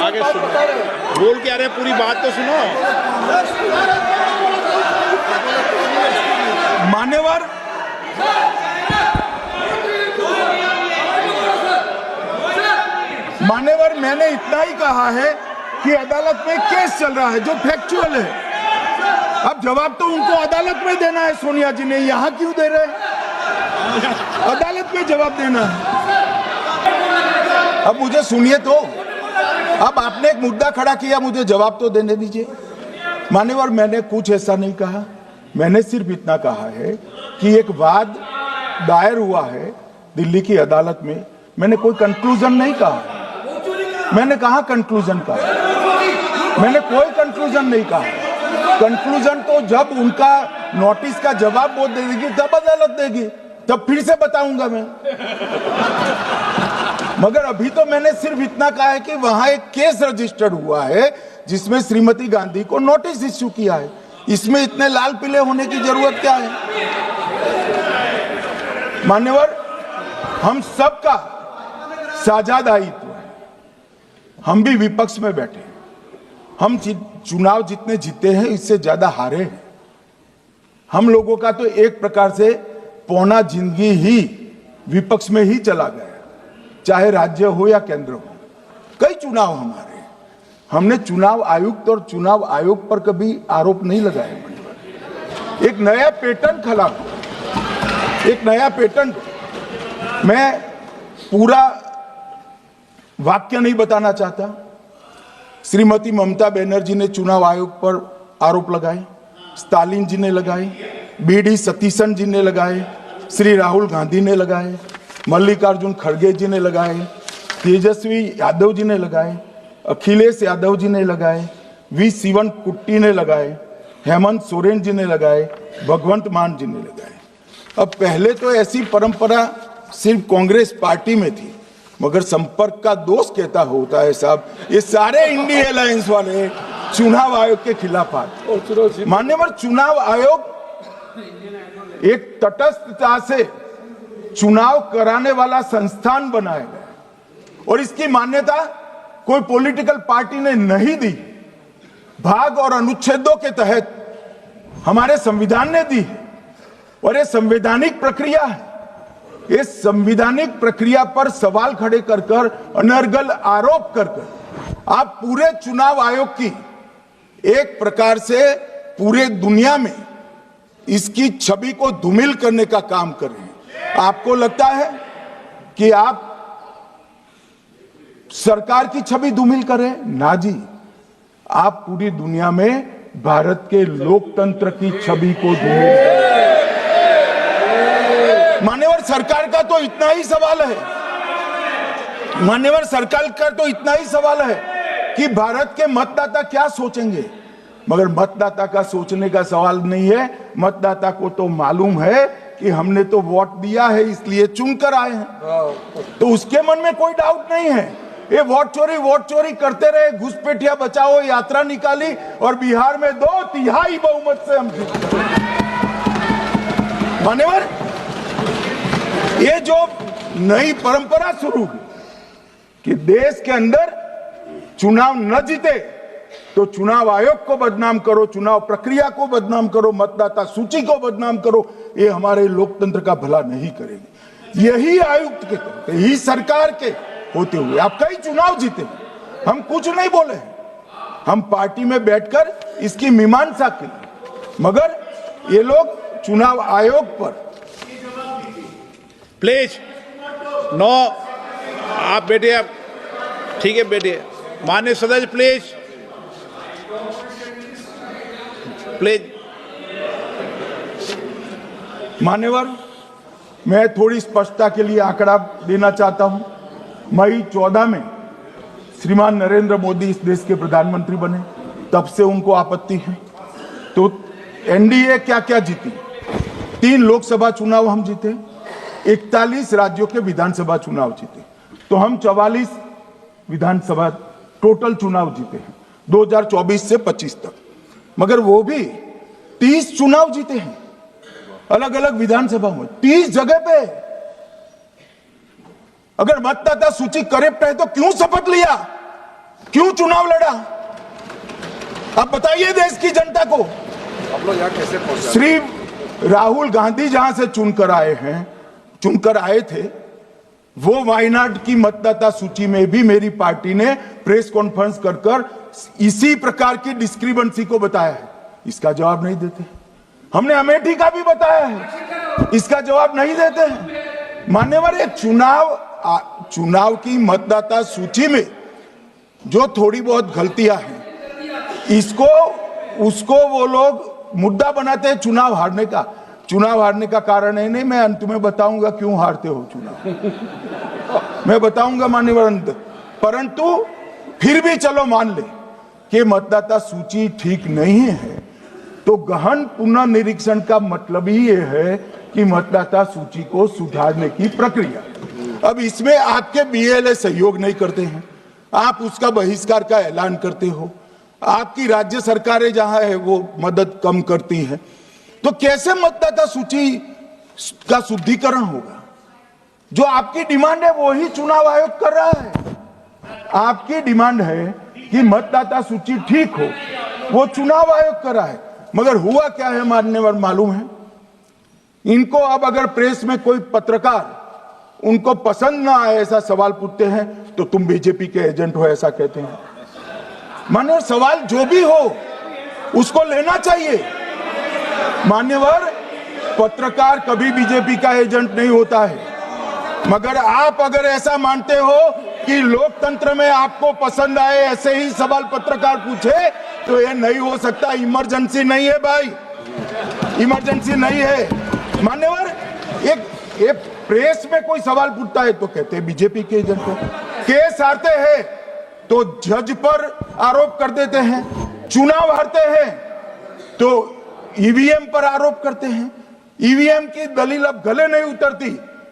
आगे सुनो, बोल क्या रहे, पूरी बात तो सुनो। मान्यवर, मैंने इतना ही कहा है कि अदालत में केस चल रहा है जो फैक्चुअल है। अब जवाब तो उनको अदालत में देना है, सोनिया जी ने यहां क्यों दे रहे? अदालत में जवाब देना है। अब मुझे सुनिए तो, अब आपने एक मुद्दा खड़ा किया, मुझे जवाब तो देने दीजिए। मान्यवर, मैंने कुछ ऐसा नहीं कहा, मैंने सिर्फ इतना कहा है कि एक वाद दायर हुआ है दिल्ली की अदालत में। मैंने कोई कंक्लूजन नहीं कहा, मैंने कहा कंक्लूजन का, मैंने कोई कंक्लूजन नहीं कहा। कंक्लूजन तो जब उनका नोटिस का जवाब वो दे देगी तब अदालत देगी, तब फिर से बताऊंगा मैं। मगर अभी तो मैंने सिर्फ इतना कहा है कि वहां एक केस रजिस्टर्ड हुआ है जिसमें श्रीमती गांधी को नोटिस इश्यू किया है। इसमें इतने लाल पीले होने की जरूरत क्या है? मान्यवर, हम सबका साझा दायित्व है हम भी विपक्ष में बैठे हैं। हम चुनाव जितने जीते हैं इससे ज्यादा हारे हैं। हम लोगों का तो एक प्रकार से पौना जिंदगी ही विपक्ष में ही चला गया, चाहे राज्य हो या केंद्र हो। कई चुनाव हमारे, हमने चुनाव आयुक्त और चुनाव आयोग पर कभी आरोप नहीं लगाए। एक नया पैटर्न खड़ा हुआ, एक नया पैटर्न। मैं पूरा वाक्य नहीं बताना चाहता। श्रीमती ममता बनर्जी ने चुनाव आयोग पर आरोप लगाए, स्टालिन जी ने लगाए, बीडी सतीशन जी ने लगाए, श्री राहुल गांधी ने लगाए, मल्लिकार्जुन खड़गे जी ने लगाए, तेजस्वी यादव जी ने लगाए, अखिलेश यादव जी ने लगाए, वी शिवन कुट्टी ने लगाए, हेमंत सोरेन जी ने लगाए, भगवंत मान जी ने लगाए। अब पहले तो ऐसी परंपरा सिर्फ कांग्रेस पार्टी में थी, मगर संपर्क का दोष कहता होता है साहब, ये सारे इंडिया अलायंस वाले चुनाव आयोग के खिलाफ आते। मान्यवर चुनाव आयोग एक तटस्थता से चुनाव कराने वाला संस्थान बनाया गया और इसकी मान्यता कोई पॉलिटिकल पार्टी ने नहीं दी, भाग और अनुच्छेदों के तहत हमारे संविधान ने दी है और ये संवैधानिक प्रक्रिया है। इस संवैधानिक प्रक्रिया पर सवाल खड़े कर कर, अनर्गल आरोप कर कर आप पूरे चुनाव आयोग की एक प्रकार से पूरे दुनिया में इसकी छवि को धूमिल करने का काम कर रहे हैं। आपको लगता है कि आप सरकार की छवि धूमिल करें? ना जी, आप पूरी दुनिया में भारत के लोकतंत्र की छवि को धूमिल करें। मान्यवर सरकार का तो इतना ही सवाल है, मान्यवर सरकार का तो इतना ही सवाल है कि भारत के मतदाता क्या सोचेंगे, मगर मतदाता का सोचने का सवाल नहीं है। मतदाता को तो मालूम है कि हमने तो वोट दिया है इसलिए चुनकर आए हैं, तो उसके मन में कोई डाउट नहीं है। ये वोट चोरी करते रहे, घुसपैठिया बचाओ यात्रा निकाली और बिहार में 2/3 बहुमत से हम जीते। मान्यवर ये जो नई परंपरा शुरू हुई कि देश के अंदर चुनाव न जीते तो चुनाव आयोग को बदनाम करो, चुनाव प्रक्रिया को बदनाम करो, मतदाता सूची को बदनाम करो, ये हमारे लोकतंत्र का भला नहीं करेगी। यही आयुक्त के कहते, यही सरकार के होते हुए आप कई चुनाव जीते, हम कुछ नहीं बोले, हम पार्टी में बैठकर इसकी मीमांसा की, मगर ये लोग चुनाव आयोग पर। प्लीज नो, आप बैठिए, आप ठीक है बैठिए। माननीय सदस्य प्लीज प्लीज। मान्यवर मैं थोड़ी स्पष्टता के लिए आंकड़ा देना चाहता हूं। मई 14 में श्रीमान नरेंद्र मोदी इस देश के प्रधानमंत्री बने, तब से उनको आपत्ति है। तो एनडीए क्या क्या जीती? 3 लोकसभा चुनाव हम जीते, 41 राज्यों के विधानसभा चुनाव जीते, तो हम 44 विधानसभा टोटल चुनाव जीते हैं 2024 से 25 तक। मगर वो भी 30 चुनाव जीते हैं अलग अलग विधानसभा में, 30 जगह पे। अगर मतदाता सूची करेक्ट है तो क्यों शपथ लिया, क्यों चुनाव लड़ा? आप बताइए देश की जनता को। आप लोग यहाँ कैसे पहुंचे? श्री राहुल गांधी जहां से चुनकर आए थे, वो वायनाड की मतदाता सूची में भी मेरी पार्टी ने प्रेस कॉन्फ्रेंस कर इसी प्रकार की डिस्क्रिपेंसी को बताया है। इसका जवाब नहीं देते। हमने अमेठी का भी बताया है, इसका जवाब नहीं देते हैं। मान्यवर एक चुनाव की मतदाता सूची में जो थोड़ी बहुत गलतियां हैं, उसको वो लोग मुद्दा बनाते हैं चुनाव हारने का। चुनाव हारने का कारण है नहीं, मैं अंत में बताऊंगा क्यों हारते हो चुनाव, मैं बताऊंगा मान्यवर अंत। परंतु फिर भी चलो मान ले कि मतदाता सूची ठीक नहीं है, तो गहन पुनर्निरीक्षण का मतलब ही ये है कि मतदाता सूची को सुधारने की प्रक्रिया। अब इसमें आपके बीएलए सहयोग नहीं करते हैं, आप उसका बहिष्कार का ऐलान करते हो, आपकी राज्य सरकारें जहां है वो मदद कम करती हैं, तो कैसे मतदाता सूची का शुद्धिकरण होगा? जो आपकी डिमांड है वो ही चुनाव आयोग कर रहा है। आपकी डिमांड है कि मतदाता सूची ठीक हो, वो चुनाव आयोग करा है, मगर हुआ क्या है मान्यवर मालूम है? इनको अब अगर प्रेस में कोई पत्रकार उनको पसंद ना आए ऐसा सवाल पूछते हैं तो तुम बीजेपी के एजेंट हो ऐसा कहते हैं। मान्यवर सवाल जो भी हो उसको लेना चाहिए। मान्यवर पत्रकार कभी बीजेपी का एजेंट नहीं होता है, मगर आप अगर ऐसा मानते हो कि लोकतंत्र में आपको पसंद आए ऐसे ही सवाल पत्रकार पूछे तो ये नहीं हो सकता। इमरजेंसी नहीं है भाई, इमरजेंसी नहीं है। मान्यवर एक प्रेस में कोई सवाल पूछता है तो कहते हैं बीजेपी के एजेंट है, केस हारते हैं तो जज पर आरोप कर देते हैं, चुनाव हारते हैं तो ईवीएम पर आरोप करते हैं, ईवीएम की दलील अब गले नहीं उतरती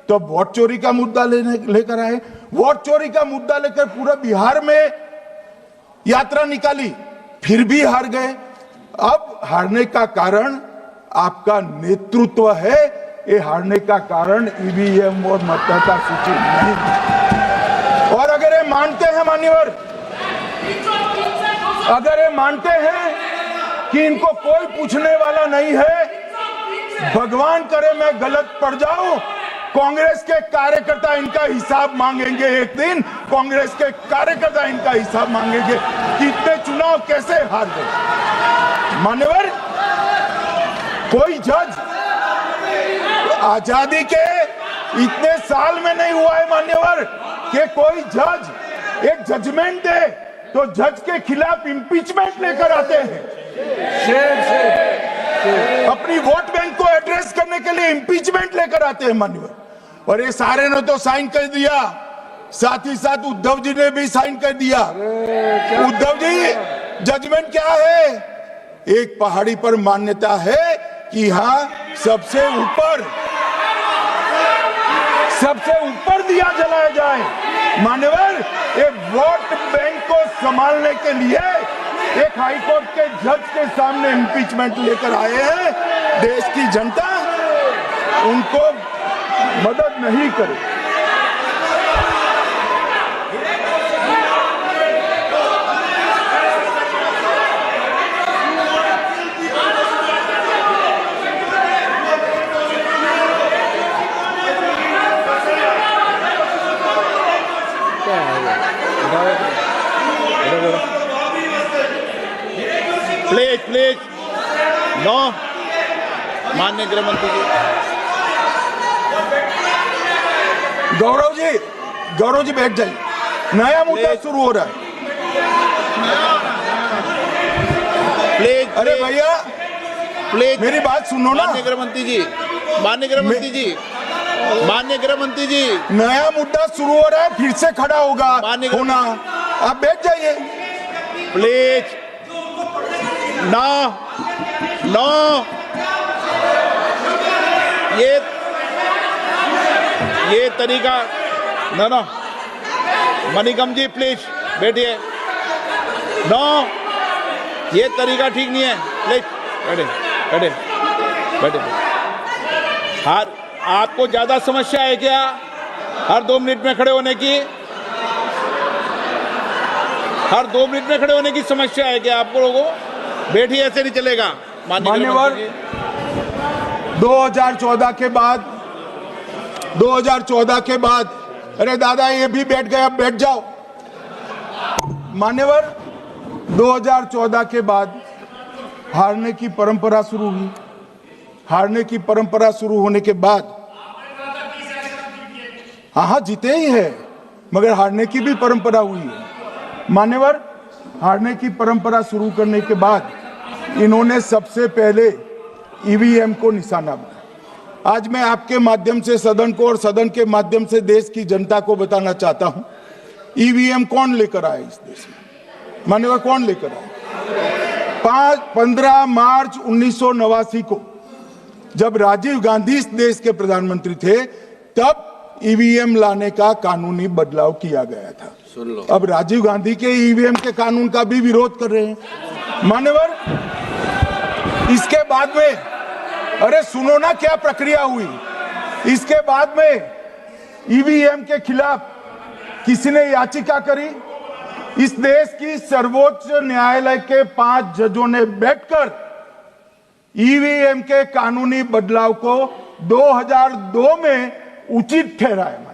तो वोट चोरी का मुद्दा लेकर आए, वोट चोरी का मुद्दा लेकर पूरा बिहार में यात्रा निकाली, फिर भी हार गए। अब हारने का कारण आपका नेतृत्व है, ये हारने का कारण ईवीएम और मतदाता सूची नहीं। और अगर ये मानते हैं मान्यवर, अगर ये मानते हैं कि इनको कोई पूछने वाला नहीं है, भगवान करे मैं गलत पड़ जाऊं, कांग्रेस के कार्यकर्ता इनका हिसाब मांगेंगे। एक दिन कांग्रेस के कार्यकर्ता इनका हिसाब मांगेंगे कि इतने चुनाव कैसे हार गए। मान्यवर कोई जज आजादी के इतने साल में नहीं हुआ है मान्यवर कि कोई जज एक जजमेंट दे तो जज के खिलाफ इंपीचमेंट लेकर आते हैं। अपनी वोट बैंक को एड्रेस करने के लिए इंपीचमेंट लेकर आते हैं मान्यवर। और ये सारे ने तो साइन कर दिया, साथ ही साथ उद्धव जी ने भी साइन कर दिया। उद्धव जी जजमेंट क्या है? एक पहाड़ी पर मान्यता है कि हाँ सबसे ऊपर दिया जलाया जाए। मान्यवर ये वोट बैंक को संभालने के लिए एक हाईकोर्ट के जज के सामने इंपीचमेंट लेकर आए हैं। देश की जनता उनको मदद नहीं करे। प्लीज नो, माननीय गृह मंत्री जी। गौरव जी बैठ जाइए, नया मुद्दा शुरू हो रहा है। प्लीज अरे भैया प्लीज मेरी बात सुनो ना। माननीय गृह मंत्री जी, माननीय गृह मंत्री जी, माननीय गृह मंत्री जी, नया मुद्दा शुरू हो रहा है, फिर से खड़ा होना। आप बैठ जाइए प्लीज। नो नो, ये तरीका नो। मणिकम जी प्लीज बैठिए। नो, ये तरीका ठीक नहीं है। प्लीज बैठे। हर आपको ज्यादा समस्या है क्या हर 2 मिनट में खड़े होने की? हर 2 मिनट में खड़े होने की समस्या है क्या आपको लोगों? बैठिए, ऐसे नहीं चलेगा। मान्यवर 2014 के बाद अरे दादा ये भी बैठ गए, अब बैठ जाओ। मान्यवर 2014 के बाद हारने की परंपरा शुरू हुई। हारने की परंपरा शुरू होने के बाद हाँ जीते ही है, मगर हारने की भी परंपरा हुई है। मान्यवर हारने की परंपरा शुरू करने के बाद इन्होंने सबसे पहले ईवीएम को निशाना बनाया। आज मैं आपके माध्यम से सदन को और सदन के माध्यम से देश की जनता को बताना चाहता हूं, ईवीएम कौन लेकर आए इस देश में? मान्यवर कौन लेकर आए? 15 मार्च 1989 को जब राजीव गांधी इस देश के प्रधानमंत्री थे तब ईवीएम लाने का कानूनी बदलाव किया गया था। अब राजीव गांधी के ईवीएम के कानून का भी विरोध कर रहे हैं। मान्यवर इसके बाद में अरे सुनो ना क्या प्रक्रिया हुई। इसके बाद में ईवीएम के खिलाफ किसी ने याचिका करी, इस देश की सर्वोच्च न्यायालय के 5 जजों ने बैठकर ईवीएम के कानूनी बदलाव को 2002 में उचित ठहराया। मानो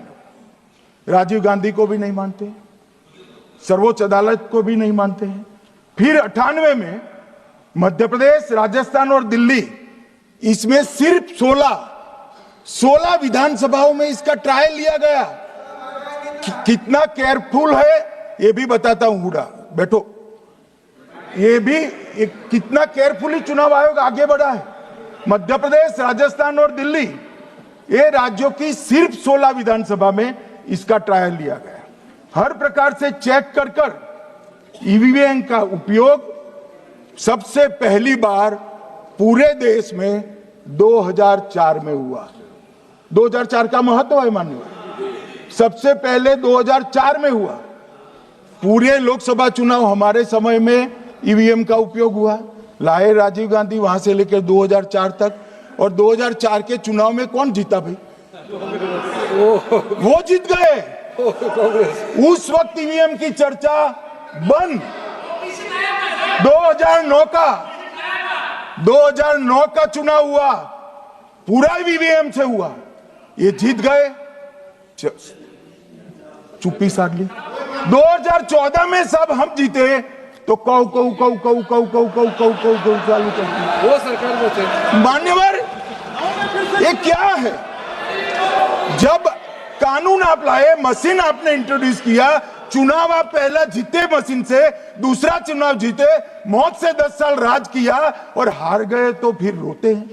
राजीव गांधी को भी नहीं मानते, सर्वोच्च अदालत को भी नहीं मानते हैं। फिर 98 में मध्य प्रदेश, राजस्थान और दिल्ली, इसमें सिर्फ 16 विधानसभाओं में इसका ट्रायल लिया गया। कितना केयरफुल है ये भी बताता हूं। हुडा बैठो, ये भी कितना केयरफुली चुनाव आयोग आगे बढ़ा है। मध्य प्रदेश, राजस्थान और दिल्ली, ये राज्यों की सिर्फ 16 विधानसभा में इसका ट्रायल लिया गया। हर प्रकार से चेक कर ईवीएम का उपयोग सबसे पहली बार पूरे देश में 2004 में हुआ। 2004 का महत्व है माननीय, सबसे पहले 2004 में हुआ। पूरे लोकसभा चुनाव हमारे समय में ईवीएम का उपयोग हुआ, लाए राजीव गांधी, वहां से लेकर 2004 तक। और 2004 के चुनाव में कौन जीता भाई? वो जीत गए। उस वक्त ईवीएम की चर्चा बंद। 2009 का चुनाव हुआ, पूरा ईवीएम से हुआ, ये जीत गए, चुप्पी साध ली। 2014 में सब हम जीते तो कौ चालू कर दी वो सरकार में थे। मान्यवर, ये क्या है? जब कानून आप लाए, मशीन आपने इंट्रोड्यूस किया, चुनाव आप पहला जीते मशीन से, दूसरा चुनाव जीते, मौत से 10 साल राज किया और हार गए तो फिर रोते हैं।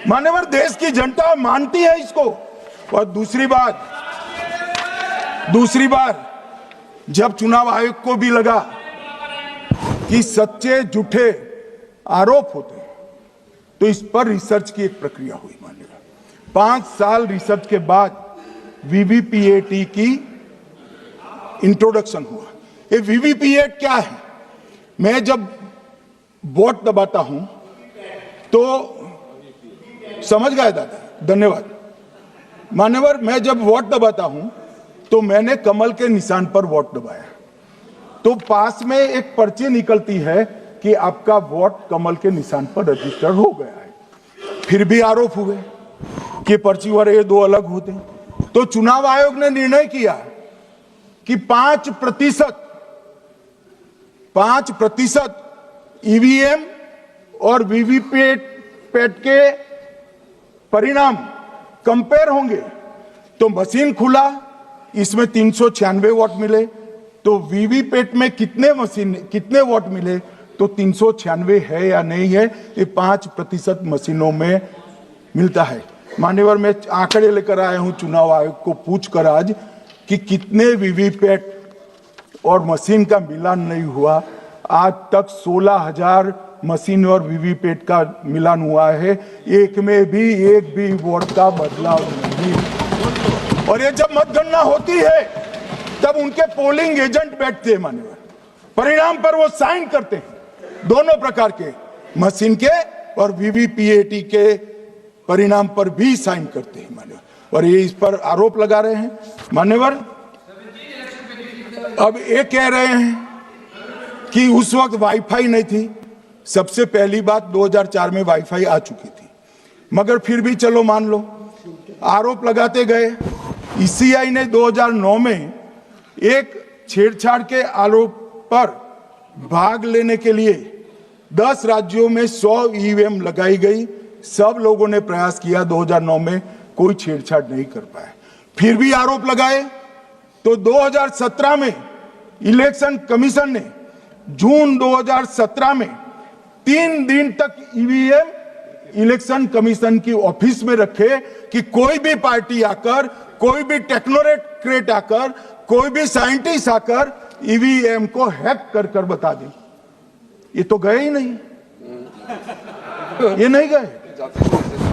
मान्यवर, देश की जनता मानती है इसको। और दूसरी बात, जब चुनाव आयोग को भी लगा कि सच्चे झूठे आरोप होते हैं, तो इस पर रिसर्च की एक प्रक्रिया हुई। मानिएगा 5 साल रिसर्च के बाद वीवीपीएटी की इंट्रोडक्शन हुआ। ये वीवीपीएटी क्या है? मैं जब वोट दबाता हूं तो समझ गए दादा, धन्यवाद मान्यवर। मैं जब वोट दबाता हूं तो मैंने कमल के निशान पर वोट दबाया, तो पास में एक पर्ची निकलती है कि आपका वोट कमल के निशान पर रजिस्टर हो गया है। फिर भी आरोप हुए कि पर्ची वाले ये 2 अलग होते। तो चुनाव आयोग ने निर्णय किया कि 5% ईवीएम और वीवीपैट के परिणाम कंपेयर होंगे। तो मशीन खुला, इसमें 396 वोट मिले, तो वीवीपैट में कितने वोट मिले, तो 396 है या नहीं है, ये 5% मशीनों में मिलता है। मान्यवर, मैं आंकड़े लेकर आया हूं चुनाव आयोग को पूछकर आज कि कितने वीवीपैट और मशीन का मिलान नहीं हुआ। आज तक 16,000 मशीन और वीवीपैट का मिलान हुआ है, एक भी वोट का बदलाव नहीं। और ये जब मतगणना होती है तब उनके पोलिंग एजेंट बैठते हैं मान्यवर, परिणाम पर वो साइन करते हैं, दोनों प्रकार के, मशीन के और वीवीपीएटी के परिणाम पर भी साइन करते हैं मान्यवर। और ये इस पर आरोप लगा रहे हैं मान्यवर। अब ये कह रहे हैं कि उस वक्त वाईफाई नहीं थी। सबसे पहली बात, 2004 में वाईफाई आ चुकी थी, मगर फिर भी चलो मान लो, आरोप लगाते गए। ईसीआई ने 2009 में एक छेड़छाड़ के आरोप पर भाग लेने के लिए 10 राज्यों में 100 ईवीएम लगाई गई। सब लोगों ने प्रयास किया, 2009 में कोई छेड़छाड़ नहीं कर पाए। फिर भी आरोप लगाए तो 2017 में इलेक्शन कमीशन ने जून 2017 में 3 दिन तक ईवीएम इलेक्शन कमीशन की ऑफिस में रखे कि कोई भी पार्टी आकर, कोई भी टेक्नोक्रेट आकर, कोई भी साइंटिस्ट आकर ईवीएम को हैक कर बता दे। ये तो गए ही नहीं, ये नहीं गए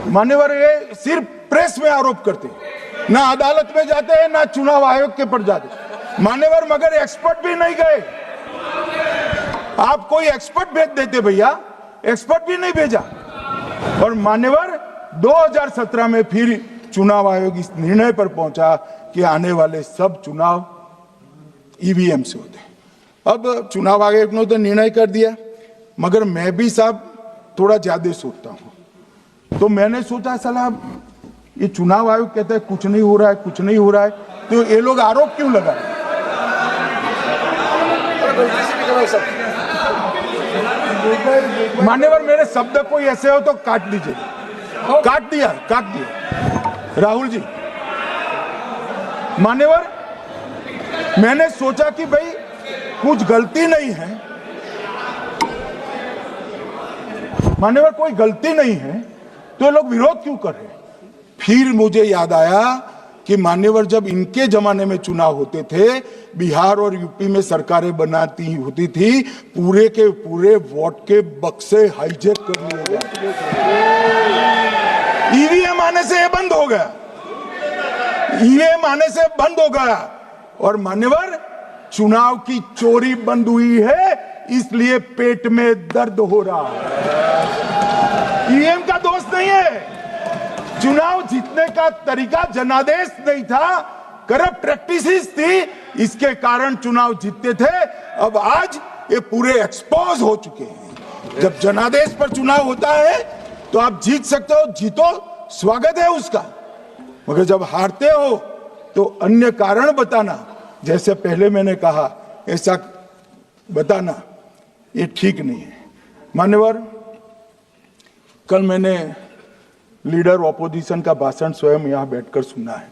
मान्यवर। ये सिर्फ प्रेस में आरोप करते, ना अदालत में जाते हैं, ना चुनाव आयोग के पर जाते मान्यवर, मगर एक्सपर्ट भी नहीं गए। आप कोई एक्सपर्ट भेज देते भैया, एक्सपर्ट भी नहीं भेजा। और मान्यवर 2017 में फिर चुनाव आयोग इस निर्णय पर पहुंचा कि आने वाले सब चुनाव ईवीएम से होते हैं। अब चुनाव आयोग ने तो निर्णय कर दिया, मगर मैं भी साहब थोड़ा ज्यादा सोचता हूं। तो मैंने सोचा साला ये चुनाव आयोग कहता है कुछ नहीं हो रहा है, कुछ नहीं हो रहा है, तो ये लोग आरोप क्यों लगा रहे हैं? मान्यवर मेरे शब्द कोई ऐसे हो तो काट दीजिए। काट दिया राहुल जी। मान्यवर मैंने सोचा कि भाई कुछ गलती नहीं है, मान्यवर कोई गलती नहीं है, तो ये लोग विरोध क्यों कर रहे हैं? फिर मुझे याद आया कि मान्यवर जब इनके जमाने में चुनाव होते थे, बिहार और यूपी में सरकारें बनाती होती थी, पूरे के पूरे वोट के बक्से हाईजैक कर लिए गए। ईवीएम आने से ये बंद हो गया, ईवीएम आने से बंद हो गया, और मान्यवर चुनाव की चोरी बंद हुई है, इसलिए पेट में दर्द हो रहा है। ईवीएम का दोष नहीं है, चुनाव जीतने का तरीका जनादेश नहीं था, करप्ट प्रैक्टिसेस थी, इसके कारण चुनाव जीतते थे। अब आज ये पूरे एक्सपोज हो चुके हैं। जब जनादेश पर चुनाव होता है तो आप जीत सकते हो, जीतो, स्वागत है उसका, मगर जब हारते हो तो अन्य कारण बताना, जैसे पहले मैंने कहा, ऐसा बताना ये ठीक नहीं है। मान्यवर कल मैंने लीडर ऑपोजिशन का भाषण स्वयं यहां बैठकर सुना है।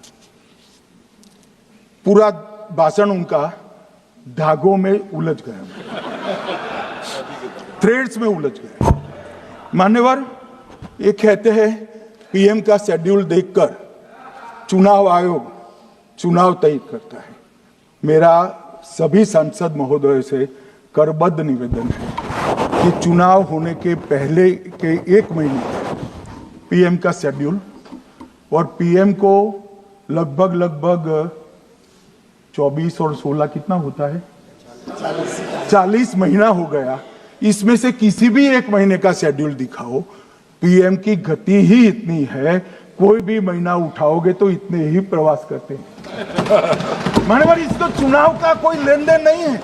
पूरा भाषण उनका धागों में उलझ गया, थ्रेड्स में उलझ गया। मान्यवर ये कहते हैं पीएम का शेड्यूल देखकर चुनाव आयोग चुनाव तय करता है। मेरा सभी सांसद महोदय से करबद्ध निवेदन है कि चुनाव होने के पहले के 1 महीने पीएम का शेड्यूल, और पीएम को लगभग 24 और 16 कितना होता है, 40 महीना हो गया। इसमें से किसी भी 1 महीने का शेड्यूल दिखाओ। पीएम की गति ही इतनी है, कोई भी महीना उठाओगे तो इतने ही प्रवास करते हैं। मानवर इसको चुनाव का कोई लेन देन नहीं है।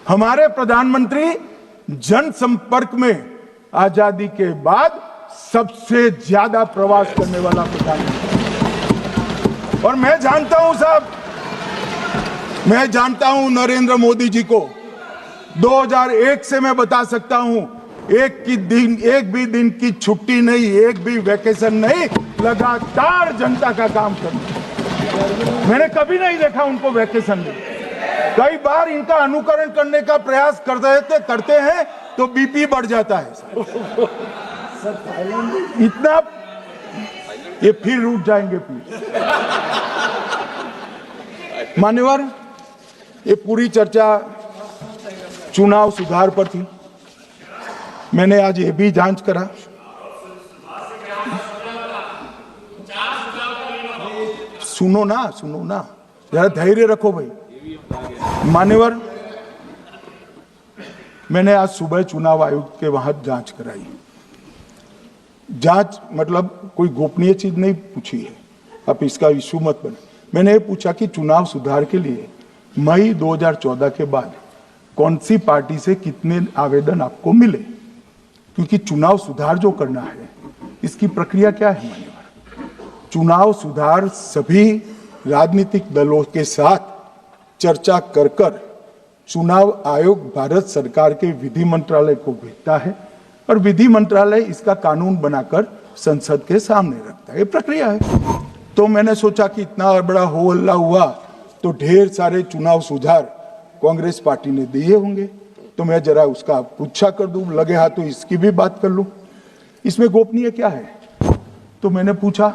हमारे प्रधानमंत्री जनसंपर्क में आजादी के बाद सबसे ज्यादा प्रवास करने वाला प्रधानमंत्री, और मैं जानता हूं साहब, मैं जानता हूं नरेंद्र मोदी जी को 2001 से मैं बता सकता हूं, एक भी दिन की छुट्टी नहीं, एक भी वैकेशन नहीं, लगातार जनता का काम करना। मैंने कभी नहीं देखा उनको वैकेशन में। कई बार इनका अनुकरण करने का प्रयास करते हैं तो बीपी बढ़ जाता है इतना, ये फिर रुक जाएंगे प्लीज। मान्यवर ये पूरी चर्चा चुनाव सुधार पर थी। मैंने आज ये भी जांच करा, सुनो ना, जरा धैर्य रखो भाई। मान्यवर मैंने आज सुबह चुनाव आयोग के वहां जांच कराई। जांच मतलब कोई गोपनीय चीज नहीं पूछी है, आप इसका इशू मत बने। मैंने ये पूछा कि चुनाव सुधार के लिए मई 2014 के बाद कौन सी पार्टी से कितने आवेदन आपको मिले, क्योंकि चुनाव सुधार जो करना है इसकी प्रक्रिया क्या है। मान्यवर चुनाव सुधार सभी राजनीतिक दलों के साथ चर्चा कर चुनाव आयोग भारत सरकार के विधि मंत्रालय को भेजता है, और विधि मंत्रालय इसका कानून बनाकर संसद के सामने रखता है। ये प्रक्रिया है। तो मैंने सोचा कि इतना बड़ा हो हल्ला हुआ तो ढेर सारे चुनाव सुधार कांग्रेस पार्टी ने दिए होंगे, तो मैं जरा उसका पूछा कर दूं, लगे हाथ तो इसकी भी बात कर लूं, इसमें गोपनीय क्या है। तो मैंने पूछा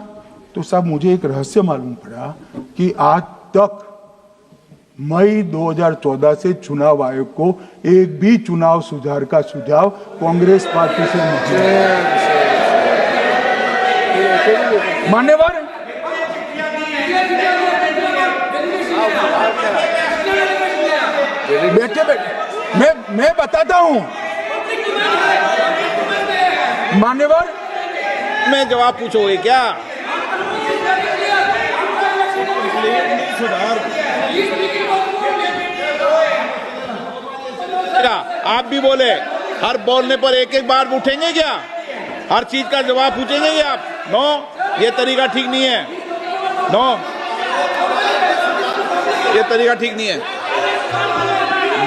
तो साहब मुझे एक रहस्य मालूम पड़ा कि आज तक मई 2014 से चुनाव आयोग को एक भी चुनाव सुधार का सुझाव कांग्रेस पार्टी से नहीं मिला। मान्यवर बैठे मैं बताता हूं। मान्यवर मैं जवाब पूछोगे क्या? सुधार आप भी बोले, हर बोलने पर एक एक बार उठेंगे क्या? हर चीज का जवाब पूछेंगे क्या आप? नो, ये तरीका ठीक नहीं है। नो, ये तरीका ठीक नहीं है।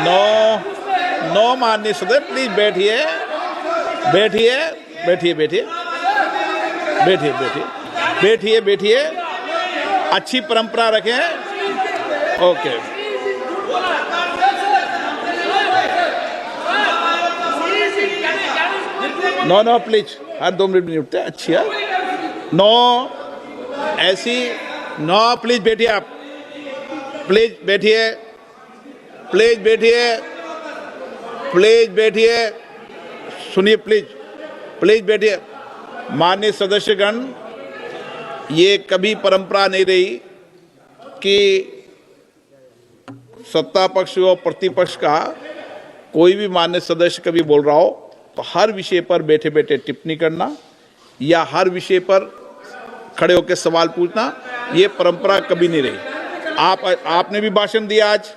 नो, नो माननीय सदस्य, प्लीज बैठिए, बैठिए, बैठिए, बैठिए, बैठिए, बैठिए, बैठिए, बैठिए, अच्छी परंपरा रखें। ओके, नो नो प्लीज, हर 2 मिनट नहीं उठते, अच्छी है। नो, ऐसी नो, प्लीज बैठिए आप, प्लीज बैठिए, प्लीज बैठिए, प्लीज बैठिए, सुनिए प्लीज, प्लीज बैठिए। माननीय सदस्यगण, ये कभी परंपरा नहीं रही कि सत्ता पक्ष और प्रतिपक्ष का कोई भी माननीय सदस्य कभी बोल रहा हो तो हर विषय पर बैठे बैठे टिप्पणी करना या हर विषय पर खड़े होकर सवाल पूछना, ये परंपरा कभी नहीं रही। आपने भी भाषण दिया आज,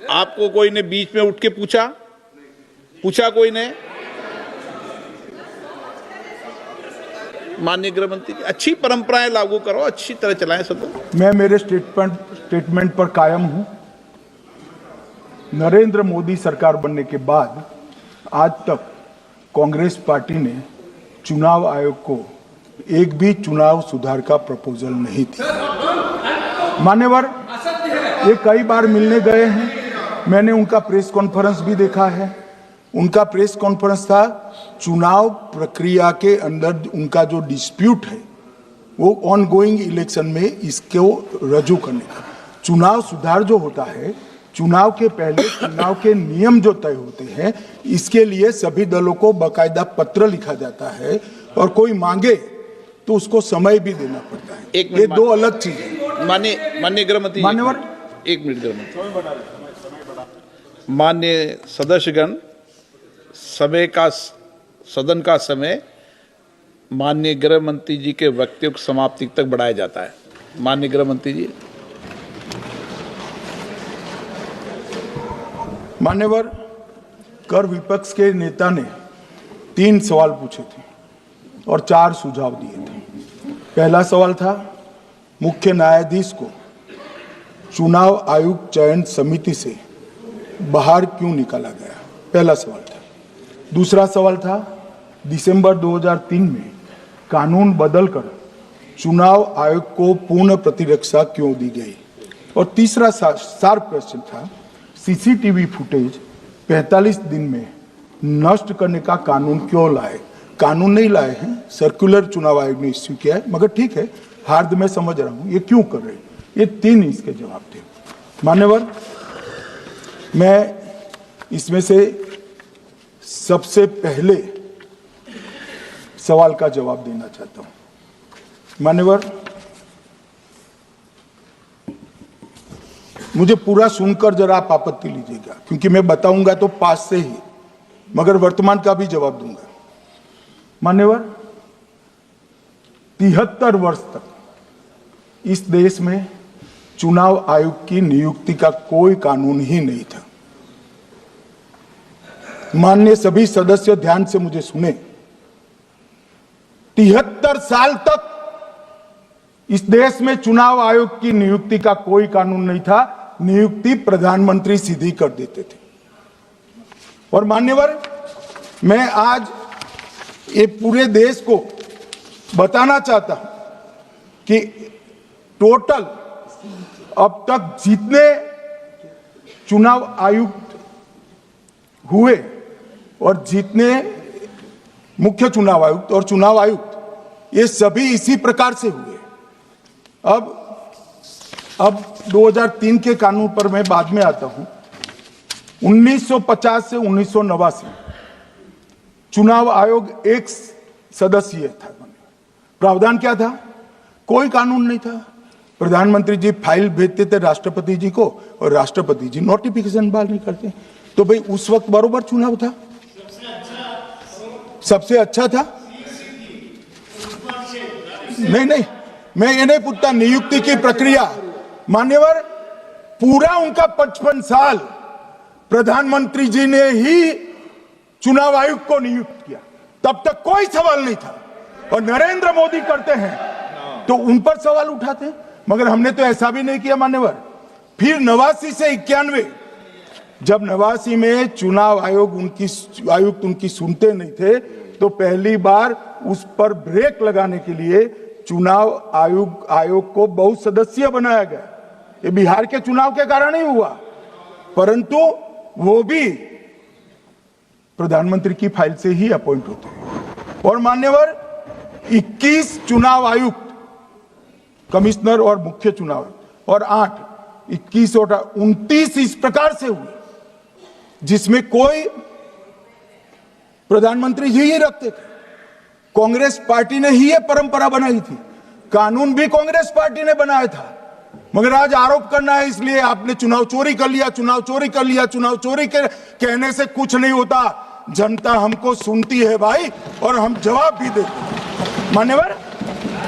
आपको कोई ने बीच में उठ के पूछा कोई ने? माननीय गृह मंत्री जी, अच्छी परंपराएं लागू करो, अच्छी तरह चलाएं सदन। मैं मेरे स्टेटमेंट पर कायम हूं। नरेंद्र मोदी सरकार बनने के बाद आज तक कांग्रेस पार्टी ने चुनाव आयोग को एक भी चुनाव सुधार का प्रपोजल नहीं दिया। मान्यवर, ये कई बार मिलने गए हैं, मैंने उनका प्रेस कॉन्फ्रेंस भी देखा है। उनका प्रेस कॉन्फ्रेंस था चुनाव प्रक्रिया के अंदर उनका जो डिस्प्यूट है वो ऑन गोइंग इलेक्शन में इसको रजू करने का। चुनाव सुधार जो होता है, चुनाव के पहले चुनाव के नियम जो तय होते हैं, इसके लिए सभी दलों को बाकायदा पत्र लिखा जाता है और कोई मांगे तो उसको समय भी देना पड़ता है। ये दो अलग चीज है। माननीय गृह मंत्री, मान्यवर, 1 मिनट गृह मंत्री। माननीय सदस्यगण, सदन का समय माननीय गृह मंत्री जी के वक्तव्य की समाप्ति तक बढ़ाया जाता है। माननीय गृह मंत्री जी। मान्यवर, कर विपक्ष के नेता ने 3 सवाल पूछे थे और 4 सुझाव दिए थे। पहला सवाल था मुख्य न्यायाधीश को चुनाव आयोग चयन समिति से बाहर क्यों निकाला गया, पहला सवाल था। दूसरा सवाल था दिसंबर 2003 में कानून बदलकर चुनाव आयोग को पूर्ण प्रतिरक्षा क्यों दी गई। और तीसरा शार्प क्वेश्चन था सीसीटीवी फुटेज 45 दिन में नष्ट करने का कानून क्यों लाए। कानून नहीं लाए हैं, सर्कुलर चुनाव आयोग ने इश्यू किया है, मगर ठीक है, हार्द में समझ रहा हूं ये क्यों कर रहे हैं। ये 3 इसके जवाब थे। मान्यवर, मैं इसमें से सबसे पहले सवाल का जवाब देना चाहता हूं। मान्यवर, मुझे पूरा सुनकर जरा आप आपत्ति लीजिएगा, क्योंकि मैं बताऊंगा तो पास से ही, मगर वर्तमान का भी जवाब दूंगा। मान्यवर, 73 वर्ष तक इस देश में चुनाव आयोग की नियुक्ति का कोई कानून ही नहीं था। माननीय सभी सदस्य ध्यान से मुझे सुने, 73 साल तक इस देश में चुनाव आयोग की नियुक्ति का कोई कानून नहीं था। नियुक्ति प्रधानमंत्री सीधी कर देते थे। और मान्यवर, मैं आज ये पूरे देश को बताना चाहता हूं कि टोटल अब तक जितने चुनाव आयुक्त हुए और जितने मुख्य चुनाव आयुक्त और चुनाव आयुक्त, ये सभी इसी प्रकार से हुए। अब 2003 के कानून पर मैं बाद में आता हूं। 1950 से 1989 चुनाव आयोग एक सदस्यीय था। प्रावधान क्या था? कोई कानून नहीं था। प्रधानमंत्री जी फाइल भेजते थे राष्ट्रपति जी को और राष्ट्रपति जी नोटिफिकेशन बाहर नहीं करते। तो भाई उस वक्त बरोबर चुनाव था, सबसे अच्छा था। नहीं, मैं ये नहीं पूछता नियुक्ति की प्रक्रिया। मान्यवर, पूरा उनका 55 साल प्रधानमंत्री जी ने ही चुनाव आयुक्त को नियुक्त किया, तब तक कोई सवाल नहीं था। और नरेंद्र मोदी करते हैं तो उन पर सवाल उठाते हैं, मगर हमने तो ऐसा भी नहीं किया मान्यवर। फिर 89 से 91, जब 89 में चुनाव आयुक्त उनकी सुनते नहीं थे, तो पहली बार उस पर ब्रेक लगाने के लिए चुनाव आयोग को बहुसदस्यीय बनाया गया। ये बिहार के चुनाव के कारण ही हुआ, परंतु वो भी प्रधानमंत्री की फाइल से ही अपॉइंट होते हैं। और मान्यवर 21 चुनाव आयुक्त, कमिश्नर और मुख्य चुनाव, और 21 और 29 इस प्रकार से हुए जिसमें कोई प्रधानमंत्री जी ही रखते थे। कांग्रेस पार्टी ने ही यह परंपरा बनाई थी, कानून भी कांग्रेस पार्टी ने बनाया था। मगर आज आरोप करना है इसलिए आपने चुनाव चोरी कर लिया, चुनाव चोरी कर लिया, चुनाव चोरी के कहने से कुछ नहीं होता। जनता हमको सुनती है भाई, और हम जवाब भी देते हैं। मान्यवर,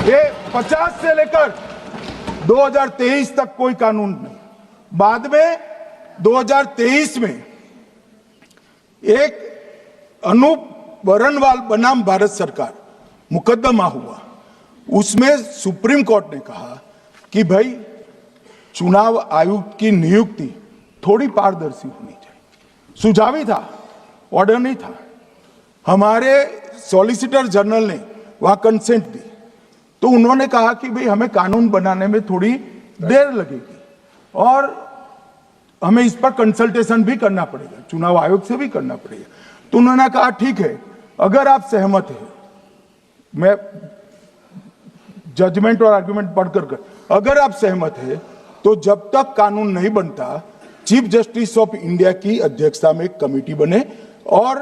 ये 50 से लेकर 2023 तक कोई कानून नहीं। बाद में 2023 में एक अनूप बरनवाल बनाम भारत सरकार मुकदमा हुआ, उसमें सुप्रीम कोर्ट ने कहा कि भाई चुनाव आयुक्त की नियुक्ति थोड़ी पारदर्शी होनी चाहिए। सुझावी था, ऑर्डर नहीं था। हमारे सॉलिसिटर जनरल ने वहां कंसेंट दी, तो उन्होंने कहा कि भाई हमें कानून बनाने में थोड़ी देर लगेगी और हमें इस पर कंसल्टेशन भी करना पड़ेगा, चुनाव आयोग से भी करना पड़ेगा। तो उन्होंने कहा ठीक है, अगर आप सहमत हैं, मैं जजमेंट और आर्गुमेंट पढ़कर अगर आप सहमत हैं तो जब तक कानून नहीं बनता, चीफ जस्टिस ऑफ इंडिया की अध्यक्षता में एक कमेटी बने और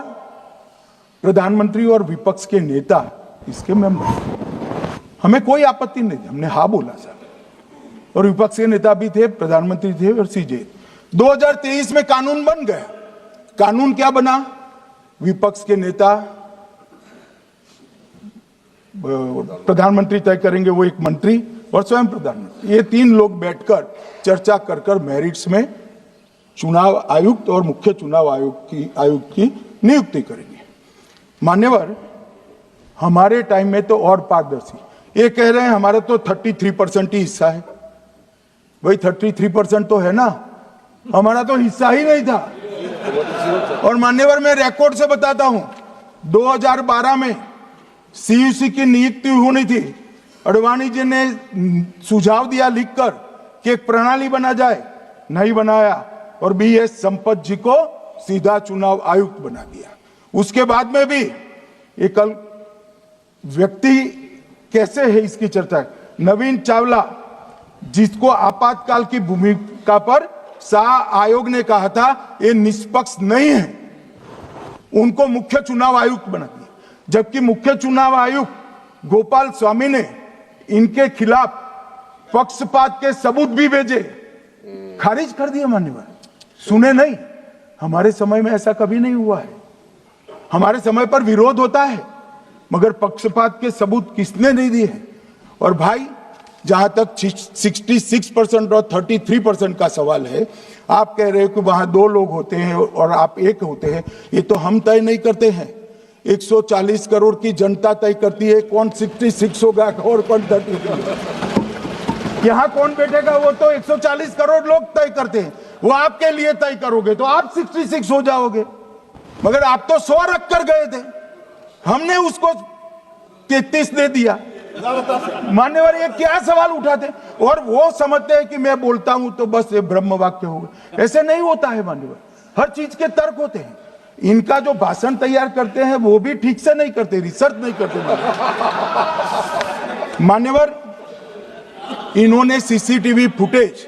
प्रधानमंत्री और विपक्ष के नेता इसके मेंबर। हमें कोई आपत्ति नहीं, हमने हाँ बोला सर, और विपक्ष के नेता भी थे, प्रधानमंत्री थे और सीजे। 2023 में कानून बन गया। कानून क्या बना? विपक्ष के नेता, प्रधानमंत्री तय करेंगे, वो एक मंत्री और स्वयं प्रधानमंत्री, ये 3 लोग बैठकर चर्चा कर मेरिट्स में चुनाव आयुक्त और मुख्य चुनाव आयुक्त की नियुक्ति करेंगे। मान्यवर, हमारे टाइम में तो और पारदर्शी, ये कह रहे हैं हमारा तो 33% ही हिस्सा है। भाई 33% तो है ना, हमारा तो हिस्सा ही नहीं था। और मान्यवर, मैं रिकॉर्ड से बताता हूं, 2012 में सीयूसी की नियुक्ति होनी थी। अडवाणी जी ने सुझाव दिया लिखकर कि एक प्रणाली बना जाए, नहीं बनाया और BS संपत जी को सीधा चुनाव आयुक्त बना दिया। उसके बाद में भी एक व्यक्ति कैसे है इसकी चर्चा है, नवीन चावला, जिसको आपातकाल की भूमिका पर शाह आयोग ने कहा था ये निष्पक्ष नहीं है, उनको मुख्य चुनाव आयुक्त बना दिया। जबकि मुख्य चुनाव आयुक्त गोपाल स्वामी ने इनके खिलाफ पक्षपात के सबूत भी भेजे, खारिज कर दिया। मान्यवर, सुने नहीं। हमारे समय में ऐसा कभी नहीं हुआ है। हमारे समय पर विरोध होता है, मगर पक्षपात के सबूत किसने नहीं दिए हैं। और भाई, जहां तक 66% और 33% का सवाल है, आप कह रहे हो कि वहां 2 लोग होते हैं और आप 1 होते हैं, ये तो हम तय नहीं करते हैं। 140 करोड़ की जनता तय करती है कौन 66 होगा और कौन 33। यहां कौन बैठेगा वो तो 140 करोड़ लोग तय करते हैं। वो आपके लिए तय करोगे तो आप 66 हो जाओगे, मगर आप तो 100 रख कर गए थे, हमने उसको 33 दे दिया। मान्यवर, ये क्या सवाल उठाते, और वो समझते हैं कि मैं बोलता हूं तो बस ये ब्रह्म वाक्य होगा। ऐसे नहीं होता है मान्यवर, हर चीज के तर्क होते हैं। इनका जो भाषण तैयार करते हैं वो भी ठीक से नहीं करते, रिसर्च नहीं करते। मान्यवर, इन्होंने सीसीटीवी फुटेज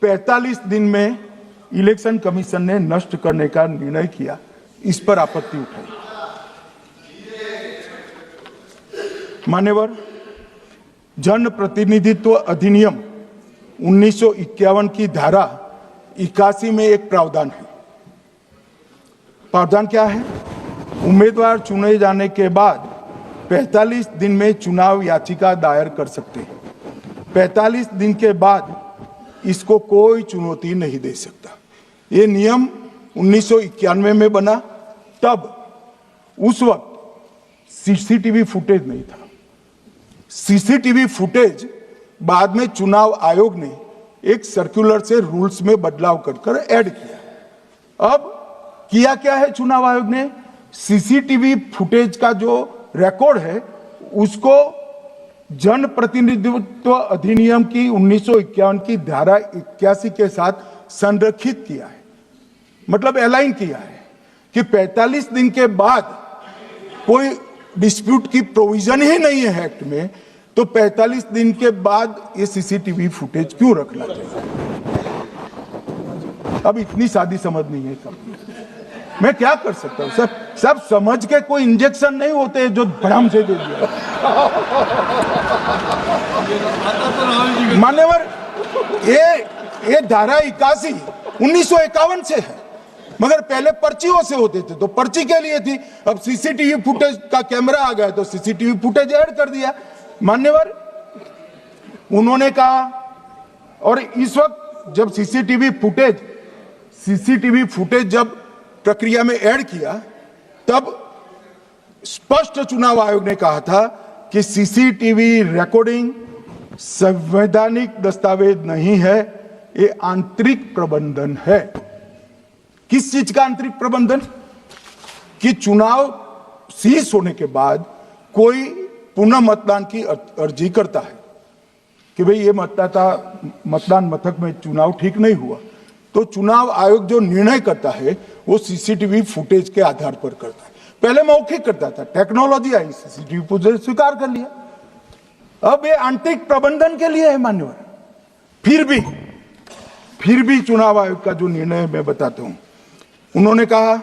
45 दिन में इलेक्शन कमीशन ने नष्ट करने का निर्णय किया, इस पर आपत्ति उठाई। मान्यवर, जन प्रतिनिधित्व अधिनियम 1951 की धारा 81 में एक प्रावधान है। प्रावधान क्या है? उम्मीदवार चुने जाने के बाद 45 दिन में चुनाव याचिका दायर कर सकते हैं। 45 दिन के बाद इसको कोई चुनौती नहीं दे सकता। ये नियम 1991 में बना, तब उस वक्त सीसीटीवी फुटेज नहीं था। सीसीटीवी फुटेज बाद में चुनाव आयोग ने एक सर्कुलर से रूल्स में बदलाव कर ऐड किया। अब किया क्या है चुनाव आयोग ने, सीसीटीवी फुटेज का जो रिकॉर्ड है उसको जन प्रतिनिधित्व अधिनियम की 1951 की धारा 81 के साथ संरक्षित किया है, मतलब अलाइन किया है कि 45 दिन के बाद कोई डिस्प्यूट की प्रोविजन ही नहीं है एक्ट में, तो 45 दिन के बाद ये सीसीटीवी फुटेज क्यों रखना चाहिए। अब इतनी सादी समझ नहीं है सब, मैं क्या कर सकता हूं। सब समझ के कोई इंजेक्शन नहीं होते जो भ्रम से दे दिया। मान्यवर, ये धारा 81 1951 से है, मगर पहले पर्चियों से होते थे तो पर्ची के लिए थी। अब सीसीटीवी फुटेज का कैमरा आ गया तो सीसीटीवी फुटेज ऐड कर दिया। मान्यवर, उन्होंने कहा, और इस वक्त जब सीसीटीवी फुटेज जब प्रक्रिया में ऐड किया, तब स्पष्ट चुनाव आयोग ने कहा था कि सीसीटीवी रिकॉर्डिंग संवैधानिक दस्तावेज नहीं है, ये आंतरिक प्रबंधन है। किस चीज का आंतरिक प्रबंधन? कि चुनाव सीज होने के बाद कोई पुनः मतदान की अर्जी करता है कि भाई ये मतदान मथक में चुनाव ठीक नहीं हुआ, तो चुनाव आयोग जो निर्णय करता है वो सीसीटीवी फुटेज के आधार पर करता है। पहले मौखिक करता था, टेक्नोलॉजी आई, सीसीटीवी फुटेज स्वीकार कर लिया। अब ये आंतरिक प्रबंधन के लिए है मान्यवर। फिर भी चुनाव आयोग का जो निर्णय मैं बताता हूं, उन्होंने कहा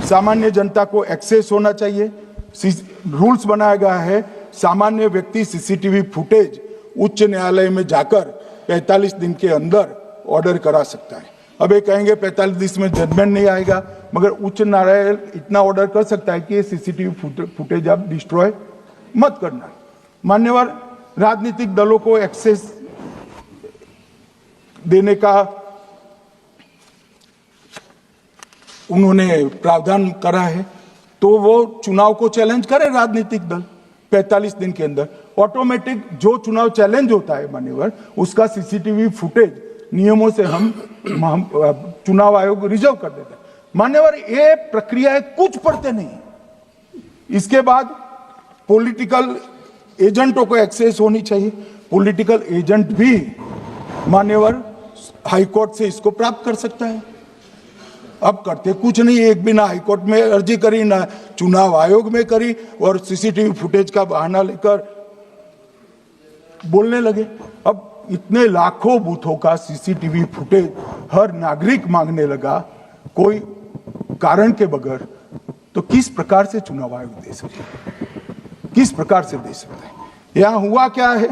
सामान्य जनता को एक्सेस होना चाहिए। रूल्स बनाया गया है, सामान्य व्यक्ति सीसीटीवी फुटेज उच्च न्यायालय में जाकर 45 दिन के अंदर ऑर्डर करा सकता है। अब ये कहेंगे 45 दिन में जजमेंट नहीं आएगा, मगर उच्च न्यायालय इतना ऑर्डर कर सकता है कि सीसीटीवी फुटेज आप डिस्ट्रॉय मत करना। मान्यवर, राजनीतिक दलों को एक्सेस देने का उन्होंने प्रावधान करा है, तो वो चुनाव को चैलेंज करे राजनीतिक दल 45 दिन के अंदर। ऑटोमेटिक जो चुनाव चैलेंज होता है मान्यवर, उसका सीसीटीवी फुटेज नियमों से हम चुनाव आयोग रिजर्व कर देता है। मान्यवर, ये प्रक्रिया कुछ पढ़ते नहीं। इसके बाद पॉलिटिकल एजेंटों को एक्सेस होनी चाहिए। पॉलिटिकल एजेंट भी मान्यवर हाईकोर्ट से इसको प्राप्त कर सकता है। अब करते कुछ नहीं, एक भी ना हाईकोर्ट में अर्जी करी, ना चुनाव आयोग में करी, और सीसीटीवी फुटेज का बहाना लेकर बोलने लगे। अब इतने लाखों बूथों का सीसीटीवी फुटेज हर नागरिक मांगने लगा कोई कारण के बगैर, तो किस प्रकार से चुनाव आयोग दे सकता है? किस प्रकार से दे सकता है? यहां हुआ क्या है,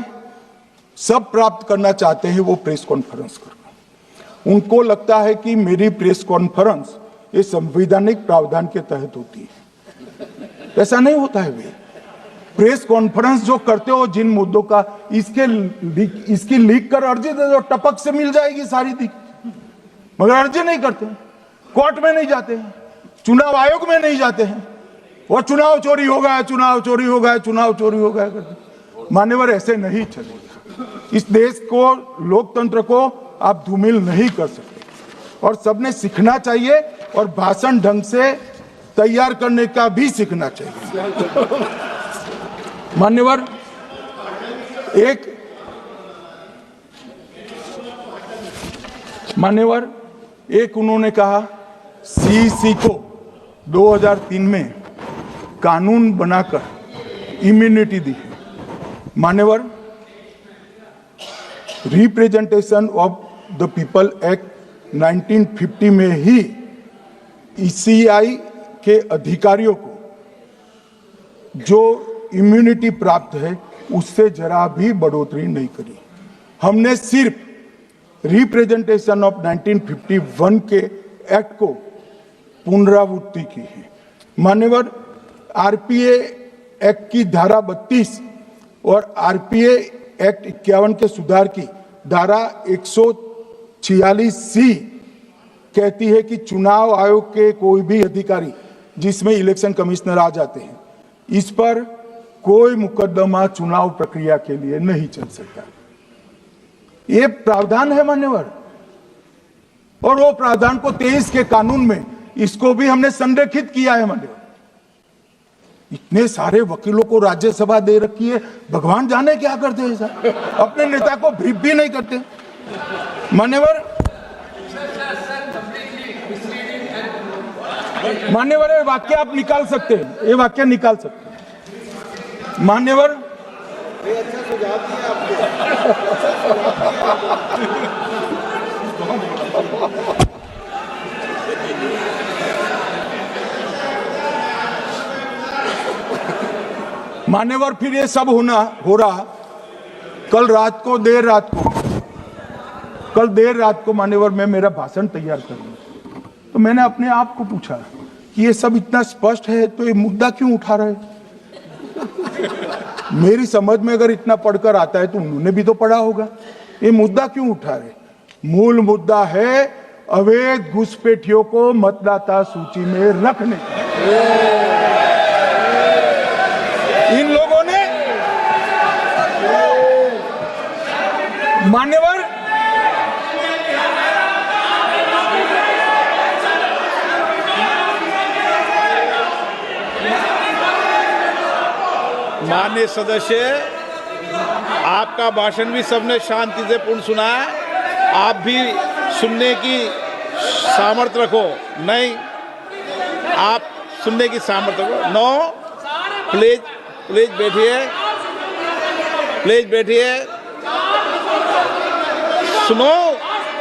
सब प्राप्त करना चाहते हैं वो प्रेस कॉन्फ्रेंस करना। उनको लगता है कि मेरी प्रेस कॉन्फ्रेंस ये संवैधानिक प्रावधान के तहत होती है। ऐसा नहीं होता है। वे प्रेस कॉन्फ्रेंस जो करते हो जिन मुद्दों का, इसकी लीक कर अर्जी दे दो, टपक से मिल जाएगी सारी दिख, मगर अर्जी नहीं करते, कोर्ट में नहीं जाते हैं, चुनाव आयोग में नहीं जाते हैं, और चुनाव चोरी हो गया, चुनाव चोरी हो गया, चुनाव चोरी हो गया करते। मान्यवर, ऐसे नहीं चलेगा। इस देश को, लोकतंत्र को आप धूमिल नहीं कर सकते, और सबने सीखना चाहिए, और भाषण ढंग से तैयार करने का भी सीखना चाहिए। मान्यवर, एक उन्होंने कहा सीसी को 2003 में कानून बनाकर इम्यूनिटी दी। मान्यवर, representation of the people act 1950 में ही ईसीआई के अधिकारियों को जो इम्यूनिटी प्राप्त है उससे जरा भी बढ़ोतरी नहीं करी। हमने सिर्फ रिप्रेजेंटेशन ऑफ 1951 के एक्ट को पुनरावृत्ति की है। मान्यवर, आरपीए एक्ट की धारा 32 और आरपीए एक्ट 51 के सुधार की धारा 46C कहती है कि चुनाव आयोग के कोई भी अधिकारी जिसमें इलेक्शन कमिश्नर आ जाते हैं, इस पर कोई मुकदमा चुनाव प्रक्रिया के लिए नहीं चल सकता। ये प्रावधान है मान्यवर, और वो प्रावधान को 23 के कानून में इसको भी हमने संरेखित किया है मान्यवर। इतने सारे वकीलों को राज्यसभा दे रखी है, भगवान जाने क्या करते हैं सर, अपने नेता को ब्रीफ भी नहीं करते मान्यवर। मान्यवर ये वाक्य आप निकाल सकते हैं, ये वाक्य निकाल सकते हैं मान्यवर। मान्यवर फिर ये सब हो रहा कल देर रात को मान्यवर मैं मेरा भाषण तैयार कर लूं, तो मैंने अपने आप को पूछा कि ये सब इतना स्पष्ट है तो ये मुद्दा क्यों उठा रहे। मेरी समझ में अगर इतना पढ़कर आता है तो उन्होंने भी तो पढ़ा होगा। ये मुद्दा क्यों उठा रहे? मूल मुद्दा है अवैध घुसपैठियों को मतदाता सूची में रखने। इन लोगों ने मान्यवर माननीय सदस्य, आपका भाषण भी सबने शांति से पूर्ण सुना है। आप भी सुनने की सामर्थ्य रखो। नहीं, आप सुनने की सामर्थ्य रखो। नो, प्लीज बैठिए, सुनो,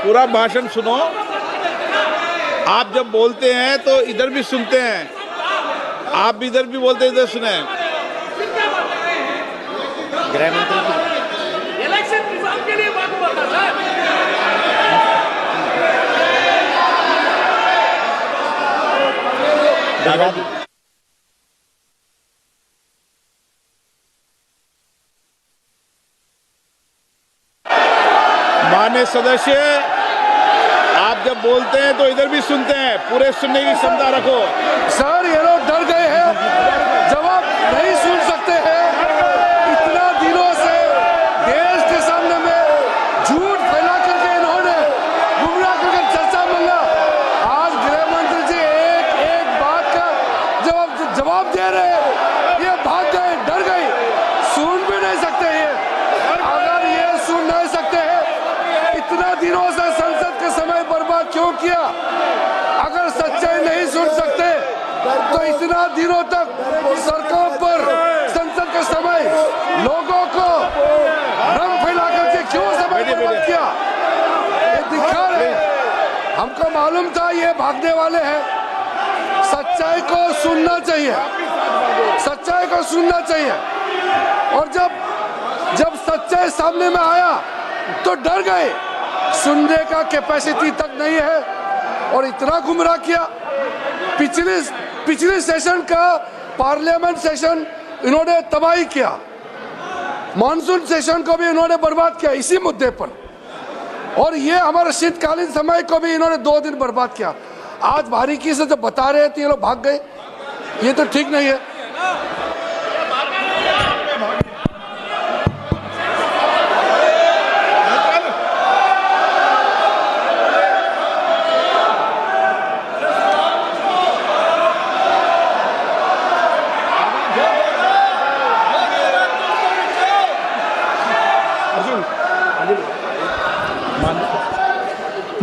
पूरा भाषण सुनो। आप जब बोलते हैं तो इधर भी सुनते हैं, आप भी इधर भी बोलते हैं, इधर सुने। गृह मंत्री इलेक्शन रिजल्ट के लिए बात बोलता है। माननीय सदस्य, आप जब बोलते हैं तो इधर भी सुनते हैं, पूरे सुनने की क्षमता रखो। सर ये लोग डर गए हैं, जवाब नहीं सुन सकते हैं। इतना दिनों से देश के सामने में झूठ फैला करके इन्होंने गुमराह करके चर्चा मंगा। आज गृह मंत्री जी एक बात का जवाब दे रहे हैं, ये भाग गए, डर गए, सुन भी नहीं सकते हैं। अगर ये सुन नहीं सकते हैं, इतना दिनों से संसद के समय बर्बाद क्यों किया? अगर सच्चाई नहीं सुन सकते तो इतना दिनों तक सरकार पर संसद के समय लोगों को भ्रम फैला करके क्यों समय बर्बाद किया? ये दिखा रहे, हमको मालूम था ये भागने वाले हैं। सच्चाई को सुनना चाहिए, सच्चाई को सुनना चाहिए। और जब सच्चाई सामने में आया तो डर गए, सुनने का कैपेसिटी तक नहीं है और इतना गुमराह किया। पिछले सेशन का पार्लियामेंट सेशन इन्होंने तबाही किया, मॉनसून सेशन को भी इन्होंने बर्बाद किया इसी मुद्दे पर, और ये हमारे शीतकालीन समय को भी इन्होंने 2 दिन बर्बाद किया। आज बारीकी से जब बता रहे थे ये लोग भाग गए, ये तो ठीक नहीं है।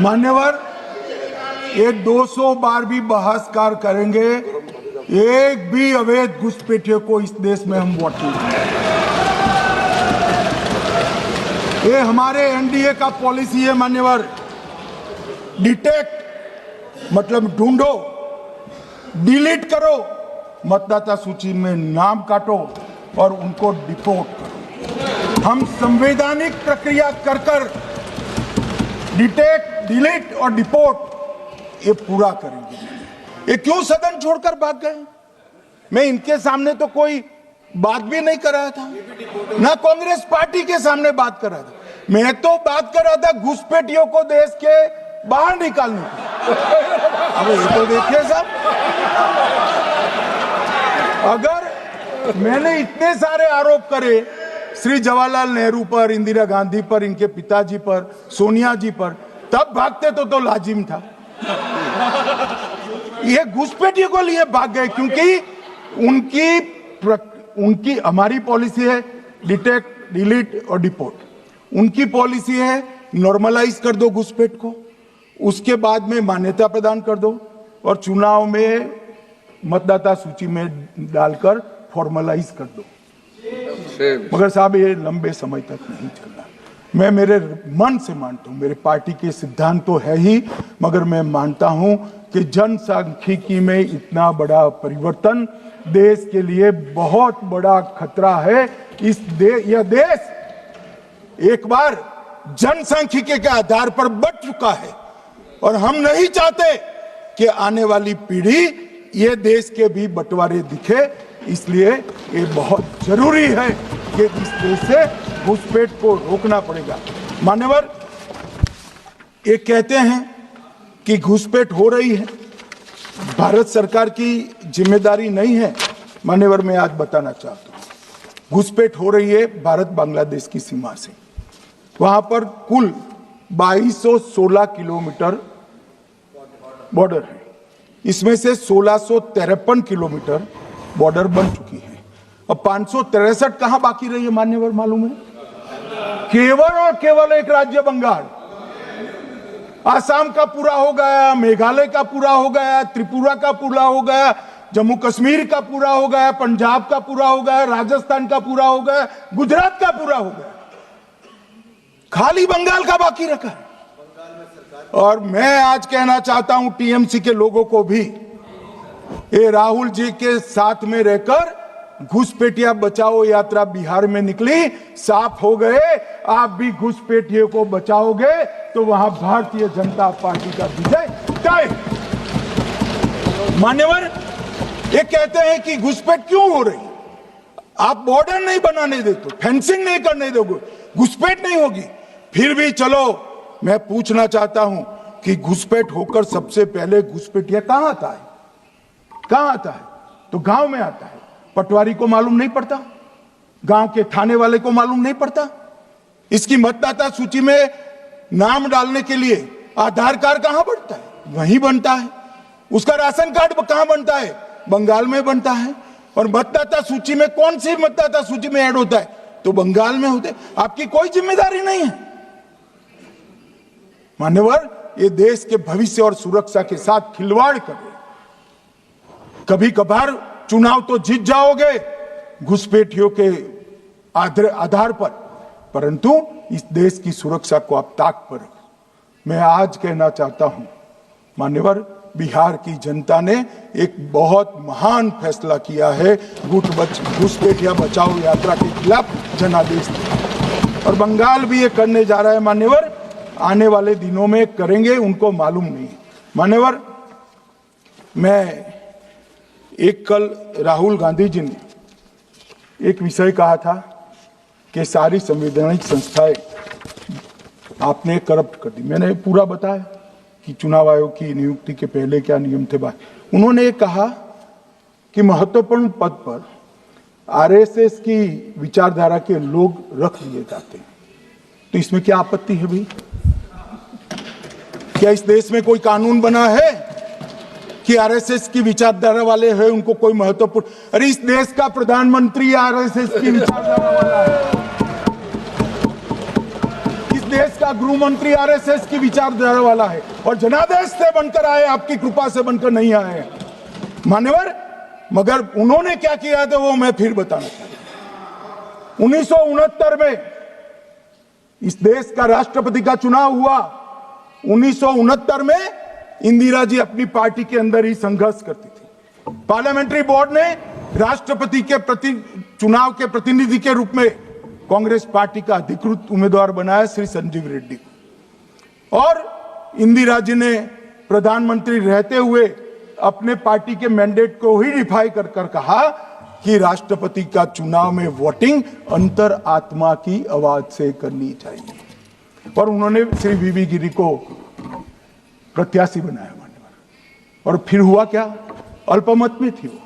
मान्यवर, ये 200 बार भी बहसकार करेंगे, एक भी अवैध घुसपैठियों को इस देश में हम वोट नहीं देंगे। ये हमारे एनडीए का पॉलिसी है मान्यवर। डिटेक्ट मतलब ढूंढो, डिलीट करो, मतदाता सूची में नाम काटो और उनको डिपोर्ट करो। हम संवैधानिक प्रक्रिया कर डिटेक्ट, डिलीट और डिपोर्ट ये पूरा करेंगे। ये क्यों सदन छोड़कर भाग गए? मैं इनके सामने तो कोई बात भी नहीं कर रहा था, ना कांग्रेस पार्टी के सामने बात कर रहा था। मैं तो बात कर रहा था घुसपैठियों को देश के बाहर निकालने की। अब ये तो देखिए साहब, अगर मैंने इतने सारे आरोप करे श्री जवाहरलाल नेहरू पर, इंदिरा गांधी पर, इनके पिताजी पर, सोनिया जी पर, तब भागते तो लाजिम था। ये घुसपैठियों को लिए भाग गए क्योंकि उनकी हमारी पॉलिसी है डिटेक्ट, डिलीट और डिपोर्ट। उनकी पॉलिसी है नॉर्मलाइज कर दो घुसपैठ को, उसके बाद में मान्यता प्रदान कर दो और चुनाव में मतदाता सूची में डालकर फॉर्मलाइज कर दो। मगर साहब ये लंबे समय तक नहीं चलना। मैं मेरे मन से मानता हूं, मेरे पार्टी के सिद्धांत तो है ही, मगर मैं मानता हूं कि जनसांख्यिकी में इतना बड़ा परिवर्तन देश के लिए बहुत बड़ा खतरा है। यह देश एक बार जनसांख्यिकी के आधार पर बढ़ चुका है और हम नहीं चाहते कि आने वाली पीढ़ी ये देश के भी बंटवारे दिखे। इसलिए ये बहुत जरूरी है कि इस देश से घुसपैठ को रोकना पड़ेगा। मान्यवर, ये कहते हैं कि घुसपैठ हो रही है, भारत सरकार की जिम्मेदारी नहीं है। मान्यवर, मैं आज बताना चाहता हूं, घुसपैठ हो रही है भारत बांग्लादेश की सीमा से। वहां पर कुल 2216 किलोमीटर बॉर्डर है, इसमें से 1653 किलोमीटर बॉर्डर बन चुकी है और 563 कहां बाकी रही है मान्यवर मालूम है? केवल और केवल एक राज्य बंगाल। आसाम का पूरा हो गया, मेघालय का पूरा हो गया, त्रिपुरा का पूरा हो गया, जम्मू कश्मीर का पूरा हो गया, पंजाब का पूरा हो गया, राजस्थान का पूरा हो गया, गुजरात का पूरा हो गया, खाली बंगाल का बाकी रखा है। और मैं आज कहना चाहता हूं टीएमसी के लोगों को भी, ये राहुल जी के साथ में रहकर घुसपैठिया बचाओ यात्रा बिहार में निकली, साफ हो गए। आप भी घुसपैठियों को बचाओगे तो वहां भारतीय जनता पार्टी का विजय तय। मान्यवर, ये कहते हैं कि घुसपैठ क्यों हो रही? आप बॉर्डर नहीं बनाने देते, फेंसिंग नहीं करने दोगे, घुसपैठ नहीं होगी। फिर भी चलो, मैं पूछना चाहता हूं कि घुसपैठ होकर सबसे पहले घुसपैठिया कहां आता है? कहां आता है? तो गांव में आता है। पटवारी को मालूम नहीं पड़ता, गांव के थाने वाले को मालूम नहीं पड़ता। इसकी मतदाता सूची में नाम डालने के लिए आधार कार्ड कहां बनता है? वहीं बनता है। उसका राशन कार्ड कहां बनता है? बंगाल में बनता है। और मतदाता सूची में कौन सी मतदाता सूची में ऐड होता है? तो बंगाल में होते। आपकी कोई जिम्मेदारी नहीं है। मान्यवर, ये देश के भविष्य और सुरक्षा के साथ खिलवाड़ कर रहे। कभी कभार चुनाव तो जीत जाओगे घुसपैठियों के आधार पर, परंतु इस देश की सुरक्षा को आप ताक पर रखो। मैं आज कहना चाहता हूं मान्यवर, बिहार की जनता ने एक बहुत महान फैसला किया है घुसपैठिया बचाओ यात्रा के खिलाफ जनादेश दिया। और बंगाल भी ये करने जा रहा है मान्यवर, आने वाले दिनों में करेंगे, उनको मालूम नहीं। मान्यवर, मैं एक कल राहुल गांधी जी ने एक विषय कहा था कि सारी संवैधानिक संस्थाएं आपने करप्ट कर दी। मैंने पूरा बताया कि चुनाव आयोग की नियुक्ति के पहले क्या नियम थे। उन्होंने ये कहा कि महत्वपूर्ण पद पर आरएसएस की विचारधारा के लोग रख दिए जाते हैं। तो इसमें क्या आपत्ति है भाई? क्या इस देश में कोई कानून बना है कि आरएसएस की विचारधारा वाले हैं उनको कोई महत्वपूर्ण? अरे इस देश का प्रधानमंत्री आरएसएस की विचारधारा वाला है, इस देश का गृह मंत्री आरएसएस की विचारधारा वाला है और जनादेश से बनकर आए, आपकी कृपा से बनकर नहीं आए मान्यवर। मगर उन्होंने क्या किया था वो मैं फिर बताना चाहता हूं। 1969 में इस देश का राष्ट्रपति का चुनाव हुआ। 1969 में इंदिरा जी अपनी पार्टी के अंदर ही संघर्ष करती थी। पार्लियामेंट्री बोर्ड ने राष्ट्रपति के चुनाव के प्रतिनिधि के रूप में कांग्रेस पार्टी का अधिकृत उम्मीदवार बनाया श्री संजीव रेड्डी को। और इंदिरा जी ने प्रधानमंत्री रहते हुए अपने पार्टी के मैंडेट को ही डिफाई कर कहा कि राष्ट्रपति का चुनाव में वोटिंग अंतर आत्मा की आवाज से करनी चाहिए। और उन्होंने श्री वीवी गिरी को प्रत्याशी बनाया मान्यवर। और फिर हुआ क्या, अल्पमत में थी वो,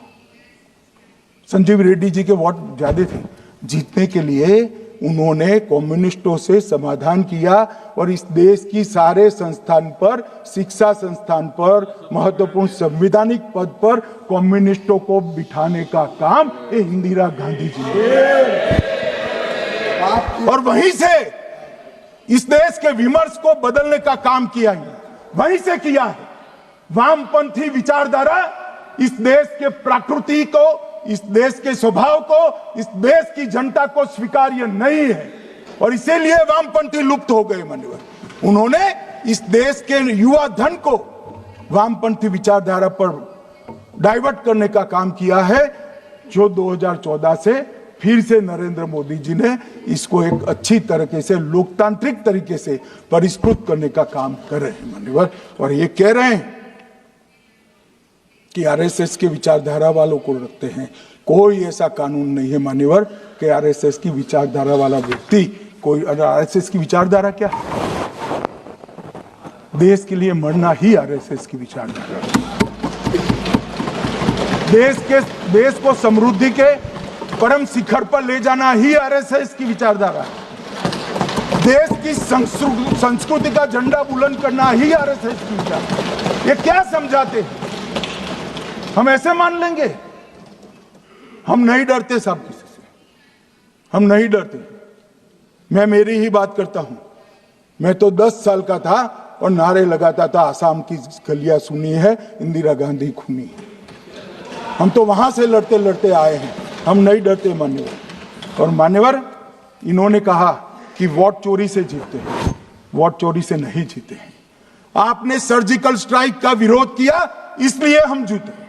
संजीव रेड्डी जी के वोट ज्यादा थे। जीतने के लिए उन्होंने कम्युनिस्टों से समाधान किया और इस देश की सारे संस्थान पर, शिक्षा संस्थान पर, महत्वपूर्ण संवैधानिक पद पर कम्युनिस्टों को बिठाने का काम ये इंदिरा गांधी जी ने। और वहीं से इस देश के विमर्श को बदलने का काम किया है, वहीं से किया है। वामपंथी विचारधारा इस देश के प्रकृति को, इस देश के स्वभाव को, इस देश की जनता को स्वीकार्य नहीं है और इसीलिए वामपंथी लुप्त हो गए मान्यवर। उन्होंने इस देश के युवा धन को वामपंथी विचारधारा पर डाइवर्ट करने का काम किया है, जो 2014 से फिर से नरेंद्र मोदी जी ने इसको एक अच्छी तरीके से, लोकतांत्रिक तरीके से परिष्कृत करने का काम कर रहे हैं मान्यवर। और ये कह रहे हैं कि आरएसएस के विचारधारा वालों को रखते हैं। कोई ऐसा कानून नहीं है मान्यवर कि आरएसएस की विचारधारा वाला व्यक्ति कोई, आरएसएस की विचारधारा क्या है? देश के लिए मरना ही आरएसएस की विचारधारा है। देश को समृद्धि के परम शिखर पर ले जाना ही आरएसएस की विचारधारा है। देश की संस्कृति का झंडा बुलंद करना ही आरएसएस की विचारधारा। ये क्या समझाते हैं? हम ऐसे मान लेंगे? हम नहीं डरते साहब किसी से, हम नहीं डरते। मैं मेरी ही बात करता हूं। मैं तो 10 साल का था और नारे लगाता था, आसाम की गलियां सुनी है, इंदिरा गांधी खूनी है। हम तो वहां से लड़ते लड़ते आए हैं, हम नहीं डरते मान्यवर। और मान्यवर, इन्होंने कहा कि वोट चोरी से जीतते हैं, वोट चोरी से नहीं जीते हैं। आपने सर्जिकल स्ट्राइक का विरोध किया, इसलिए हम जीते।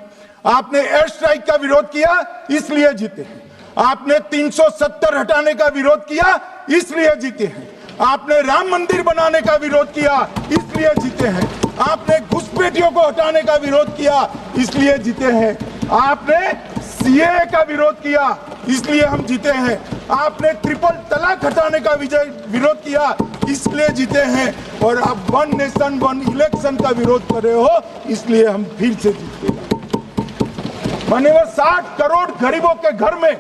आपने एयर स्ट्राइक का विरोध किया, इसलिए जीते हैं। आपने 370 हटाने का विरोध किया, इसलिए जीते हैं। आपने राम मंदिर बनाने का विरोध किया, इसलिए जीते हैं। आपने घुसपैठियों को हटाने का विरोध किया, इसलिए जीते हैं। आपने सीएए का विरोध किया, इसलिए हम जीते हैं। आपने ट्रिपल तलाक हटाने का विरोध किया, इसलिए जीते हैं। और आप 1 नेशन 1 इलेक्शन का विरोध कर रहे हो, इसलिए हम फिर से जीते हैं। मान्यवर, 60 करोड़ गरीबों के घर में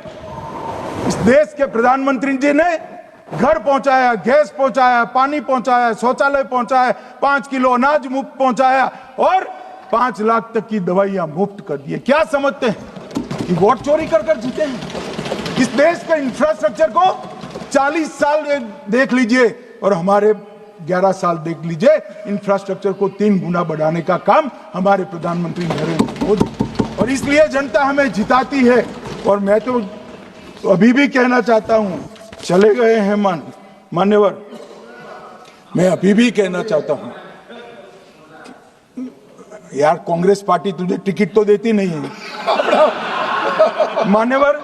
इस देश के प्रधानमंत्री जी ने घर पहुंचाया, गैस पहुंचाया, पानी पहुंचाया, शौचालय पहुंचाया, 5 किलो अनाज मुफ्त पहुंचाया और 5 लाख तक की दवाइयां मुफ्त कर दी। क्या समझते हैं कि वोट चोरी कर कर जीते हैं? इस देश के इंफ्रास्ट्रक्चर को 40 साल देख लीजिए और हमारे 11 साल देख लीजिए, इंफ्रास्ट्रक्चर को 3 गुना बढ़ाने का काम हमारे प्रधानमंत्री नरेंद्र मोदी। और इसलिए जनता हमें जिताती है। और मैं तो अभी भी कहना चाहता हूं, चले गए हैं मान्यवर, मैं अभी भी कहना चाहता हूं, यार कांग्रेस पार्टी तुझे टिकट तो देती नहीं है मान्यवर।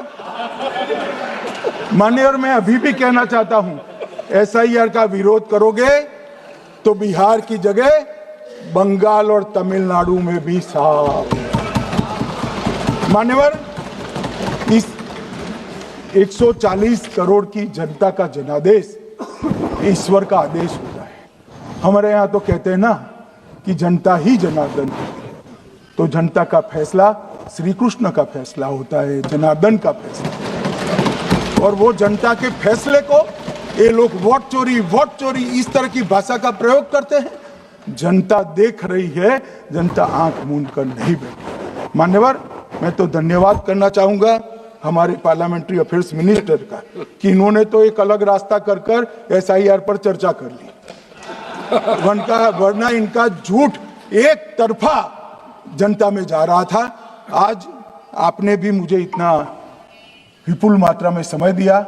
मैं अभी भी कहना चाहता हूं, एसआईआर का विरोध करोगे तो बिहार की जगह बंगाल और तमिलनाडु में भी साफ। मान्यवर, इस 140 करोड़ की जनता का जनादेश ईश्वर का आदेश होता है। हमारे यहाँ तो कहते हैं ना कि जनता ही जनार्दन है। तो जनता का फैसला श्री कृष्ण का फैसला होता है, जनार्दन का फैसला। और वो जनता के फैसले को ये लोग वोट चोरी इस तरह की भाषा का प्रयोग करते हैं। जनता देख रही है, जनता आंख मूंद कर नहीं बैठी। मान्यवर, मैं तो धन्यवाद करना चाहूंगा हमारे पार्लियामेंट्री अफेयर्स मिनिस्टर का कि इन्होंने तो एक अलग रास्ता कर एसआईआर पर चर्चा कर ली। वरना इनका झूठ एक तरफा जनता में जा रहा था। आज आपने भी मुझे इतना विपुल मात्रा में समय दिया।